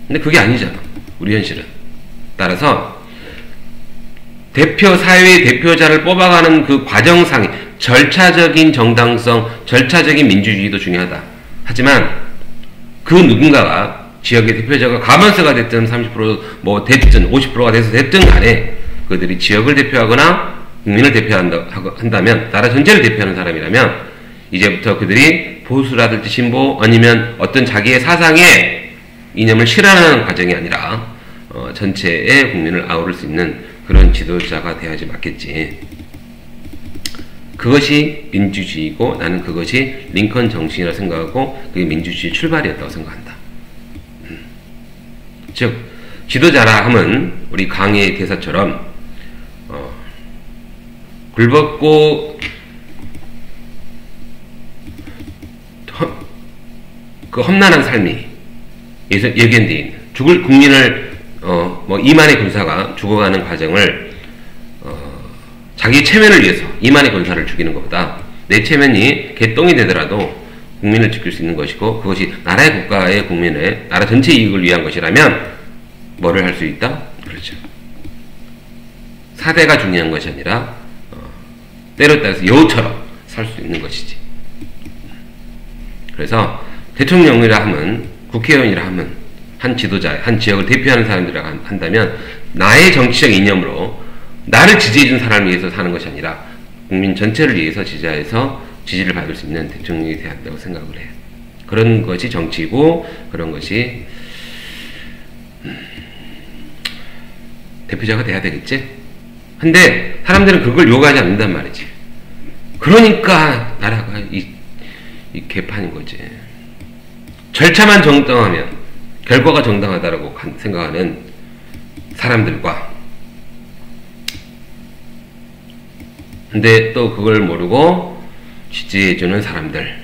근데 그게 아니잖아. 우리 현실은. 따라서 사회의 대표자를 뽑아가는 그 과정상에 절차적인 정당성, 절차적인 민주주의도 중요하다. 하지만 그 누군가가 지역의 대표자가 가만스가 됐든 30%뭐 됐든 50%가 돼서 됐든 간에 그들이 지역을 대표하거나 국민을 대표한다면 나라 전체를 대표하는 사람이라면 이제부터 그들이 보수라든지 신보 아니면 어떤 자기의 사상의 이념을 실현하는 과정이 아니라 전체의 국민을 아우를 수 있는 그런 지도자가 돼야지 맞겠지. 그것이 민주주의고 나는 그것이 링컨 정신이라고 생각하고 그게 민주주의 출발이었다고 생각한다. 즉 지도자라 함은 우리 강의 대사처럼 굴벗고 그 험난한 삶이 예견되어 있는 죽을 국민을 뭐 이만희 군사가 죽어가는 과정을 자기 체면을 위해서 이만희 군사를 죽이는 것보다 내 체면이 개똥이 되더라도 국민을 지킬 수 있는 것이고 그것이 나라의 국가의 국민의 나라 전체 이익을 위한 것이라면 뭐를 할 수 있다? 그렇죠. 사대가 중요한 것이 아니라 때로 따라서 여우처럼 살 수 있는 것이지. 그래서 대통령이라 하면 국회의원이라 하면 한 지도자, 한 지역을 대표하는 사람들이라 한다면 나의 정치적 이념으로 나를 지지해준 사람을 위해서 사는 것이 아니라 국민 전체를 위해서 지지해서 지지를 받을 수 있는 대통령이 되어야 한다고 생각을 해요. 그런 것이 정치고 그런 것이 대표자가 돼야 되겠지? 근데 사람들은 그걸 요구하지 않는단 말이지. 그러니까 나라가 이 개판인 거지. 절차만 정당하면 결과가 정당하다라고 생각하는 사람들과 근데 또 그걸 모르고 지지해주는 사람들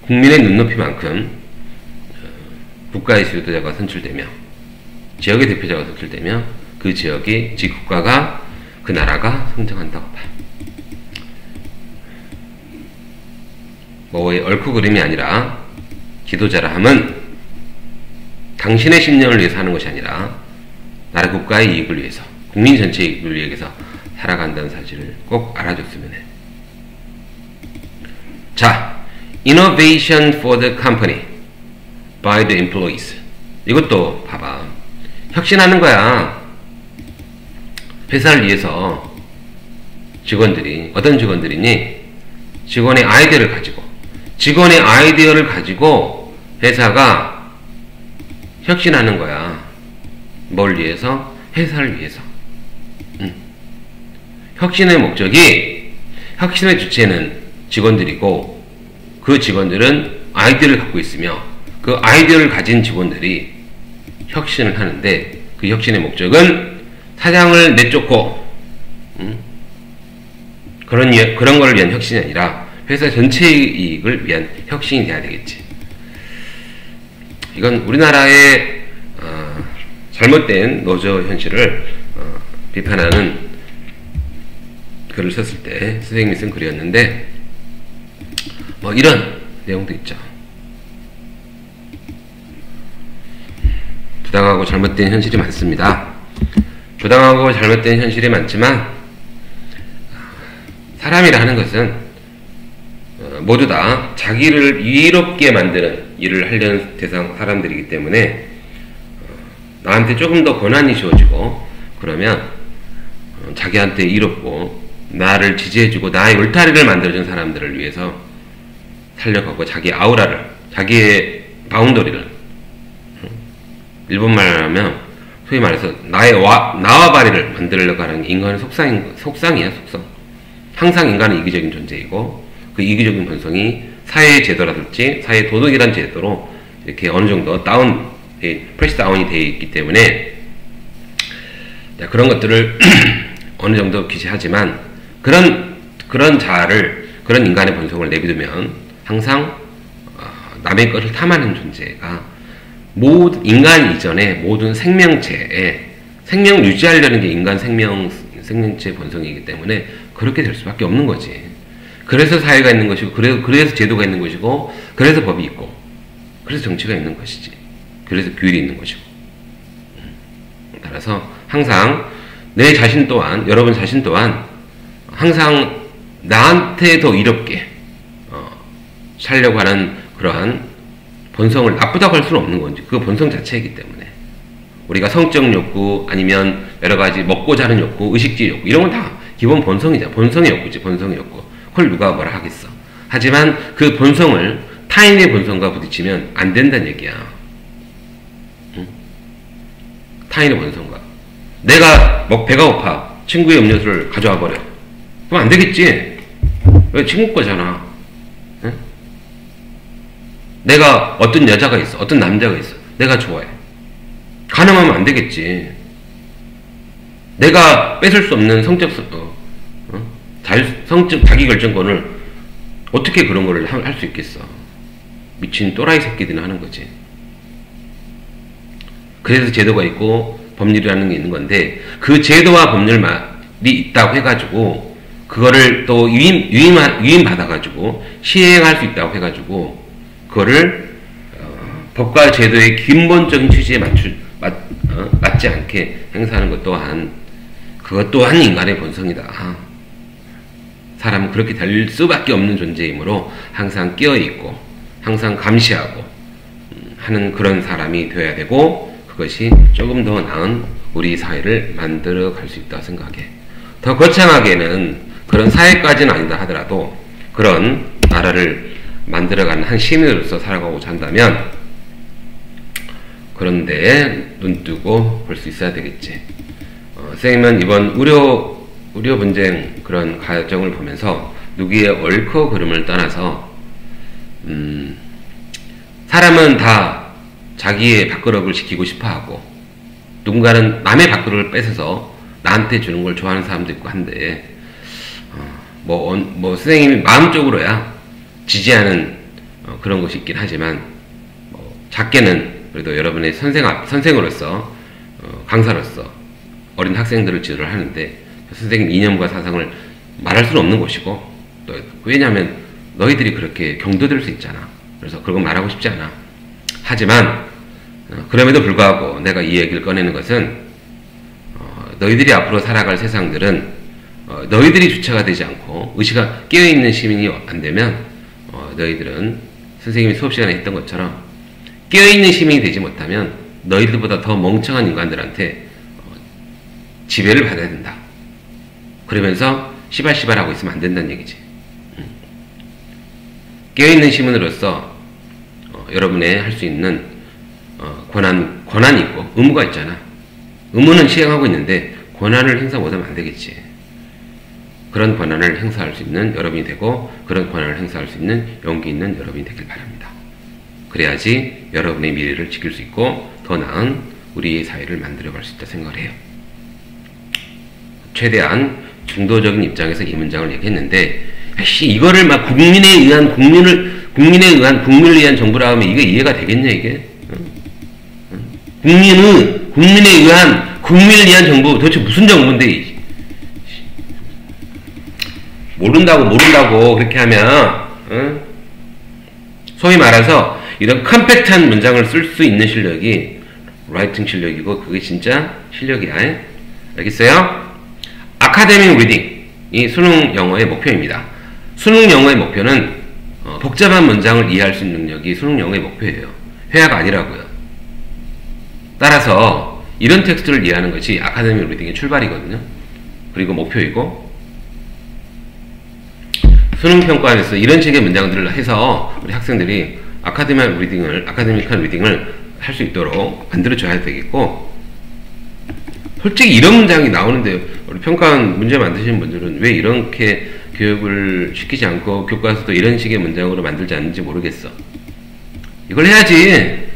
국민의 눈높이만큼 국가의 지도자가 선출되며 지역의 대표자가 선출되며 그 지역이 국가가 그 나라가 성장한다고 봐요. 뭐의 얽후 그림이 아니라 지도자라 함은 당신의 신념을 위해서 하는 것이 아니라 나라 국가의 이익을 위해서 국민 전체의 이익을 위해서 살아간다는 사실을 꼭 알아줬으면 해. 자, Innovation for the company by the employees. 이것도 봐봐. 혁신하는 거야. 회사를 위해서 직원들이 어떤 직원들이니? 직원의 아이디어를 가지고 회사가 혁신하는 거야. 뭘 위해서? 회사를 위해서. 혁신의 목적이 혁신의 주체는 직원들이고 그 직원들은 아이디어를 갖고 있으며 그 아이디어를 가진 직원들이 혁신을 하는데 그 혁신의 목적은 사장을 내쫓고 그런 걸 위한 혁신이 아니라 회사 전체의 이익을 위한 혁신이 돼야 되겠지. 이건 우리나라의 잘못된 노조 현실을 비판하는 글을 썼을 때 선생님이 쓴 글이었는데 뭐 이런 내용도 있죠. 부당하고 잘못된 현실이 많습니다. 부당하고 잘못된 현실이 많지만 사람이라 하는 것은 모두 다 자기를 이롭게 만드는 일을 하려는 사람들이기 때문에 나한테 조금 더 권한이 주어지고 그러면 자기한테 이롭고 나를 지지해주고 나의 울타리를 만들어준 사람들을 위해서 살려가고 자기 아우라를 자기의 바운더리를 일본말로 하면 소위 말해서 나와바리를 만들려고 하는 인간의 속상이야. 항상 인간은 이기적인 존재이고 그 이기적인 본성이 사회의 제도라든지 사회의 도덕이란 제도로 이렇게 어느 정도 프레시 다운이 되어 있기 때문에 그런 것들을 어느 정도 기시하지만 그런 자아를 그런 인간의 본성을 내비두면 항상 남의 것을 탐하는 존재가 인간 이전의 모든 생명체에 생명 유지하려는 게 인간 생명체 본성이기 때문에 그렇게 될 수밖에 없는 거지. 그래서 사회가 있는 것이고 그래서 제도가 있는 것이고 그래서 법이 있고 그래서 정치가 있는 것이지. 그래서 규율이 있는 것이고. 따라서 항상 내 자신 또한, 여러분 자신 또한 항상 나한테 더 이롭게 살려고 하는 그러한 본성을 나쁘다고 할 수는 없는 건지, 그 본성 자체이기 때문에 우리가 성적 욕구 아니면 여러 가지 먹고 자는 욕구, 의식주의 욕구 이런 건 다 기본 본성이잖아. 본성의 욕구지, 본성의 욕구. 그걸 누가 뭐라 하겠어. 하지만 그 본성을 타인의 본성과 부딪히면 안 된다는 얘기야. 응? 타인의 본성과. 내가 배가 고파. 친구의 음료수를 가져와 버려. 그럼 안 되겠지. 왜 친구 거잖아. 응? 내가 어떤 여자가 있어. 어떤 남자가 있어. 내가 좋아해. 가능하면 안 되겠지. 내가 뺏을 수 없는 성적 자기결정권을 어떻게 그런 거를 할 수 있겠어. 미친 또라이 새끼들은 하는 거지. 그래서 제도가 있고 법률이라는 게 있는 건데, 그 제도와 법률이 있다고 해가지고 그거를 또 위임 받아가지고 시행할 수 있다고 해가지고 그거를 법과 제도의 근본적인 취지에 맞지 않게 행사하는 것 또한, 그것 또한 인간의 본성이다. 사람은 그렇게 될 수밖에 없는 존재이므로 항상 끼어있고 항상 감시하고 하는 그런 사람이 되어야 되고, 그것이 조금 더 나은 우리 사회를 만들어 갈 수 있다고 생각해. 더 거창하게는 그런 사회까지는 아니다 하더라도 그런 나라를 만들어가는 한 시민으로서 살아가고자 한다면 그런데 눈뜨고 볼 수 있어야 되겠지. 선생님은 이번 우려 분쟁 그런 과정을 보면서 누구의 옳고 그름을 떠나서 사람은 다 자기의 밥그릇을 지키고 싶어하고, 누군가는 남의 밥그릇을 뺏어서 나한테 주는 걸 좋아하는 사람도 있고 한데, 선생님이 마음적으로야 지지하는 그런 것이 있긴 하지만, 작게는 그래도 여러분의 선생으로서 강사로서 어린 학생들을 지도를 하는데, 선생님 이념과 사상을 말할 수는 없는 것이고, 또 왜냐하면 너희들이 그렇게 경도될 수 있잖아. 그래서 그런 거 말하고 싶지 않아. 하지만 그럼에도 불구하고 내가 이 얘기를 꺼내는 것은 너희들이 앞으로 살아갈 세상들은 너희들이 주체가 되지 않고 의식가 깨어있는 시민이 안 되면 너희들은 선생님이 수업 시간에 했던 것처럼 깨어있는 시민이 되지 못하면 너희들보다 더 멍청한 인간들한테 지배를 받아야 된다. 그러면서 시발시발하고 있으면 안 된다는 얘기지. 깨어있는 시민으로서 여러분의 할 수 있는 권한이 있고 의무가 있잖아. 의무는 시행하고 있는데 권한을 행사 못하면 안 되겠지. 그런 권한을 행사할 수 있는 여러분이 되고, 그런 권한을 행사할 수 있는 용기 있는 여러분이 되길 바랍니다. 그래야지 여러분의 미래를 지킬 수 있고 더 나은 우리의 사회를 만들어갈 수 있다 생각을 해요. 최대한 중도적인 입장에서 이 문장을 얘기했는데, 이거를 막 국민을 위한 정부라 하면 이게 이해가 되겠냐, 이게? 국민에 의한, 국민을 위한 정부, 도대체 무슨 정부인데, 모른다고 그렇게 하면, 소위 말해서 이런 컴팩트한 문장을 쓸 수 있는 실력이 라이팅 실력이고, 그게 진짜 실력이야. 알겠어요? 아카데믹 리딩이 수능 영어의 목표입니다. 수능 영어의 목표는 복잡한 문장을 이해할 수 있는 능력이 수능 영어의 목표예요. 회화가 아니라고요. 따라서 이런 텍스트를 이해하는 것이 아카데믹 리딩의 출발이거든요. 그리고 목표이고, 수능 평가에서 이런 식의 문장들을 해서 우리 학생들이 아카데믹한 리딩을 할 수 있도록 만들어줘야 되겠고, 솔직히 이런 문장이 나오는데 우리 평가원 문제 만드시는 분들은 왜 이렇게 교육을 시키지 않고 교과서도 이런 식의 문장으로 만들지 않는지 모르겠어. 이걸 해야지.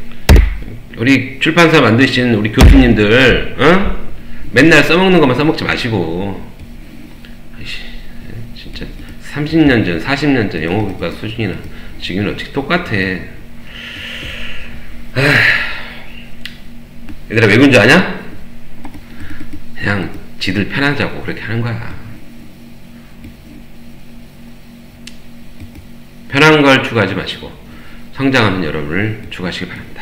우리 출판사 만드신 우리 교수님들 맨날 써먹는 것만 써먹지 마시고, 진짜 30년 전 40년 전 영어 교과서 수준이나 지금은 어떻게 똑같아. 얘들아 왜 그런 줄 아냐? 그냥 지들 편하자고 그렇게 하는 거야. 편한 걸 추구하지 마시고 성장하는 여러분을 추구하시기 바랍니다.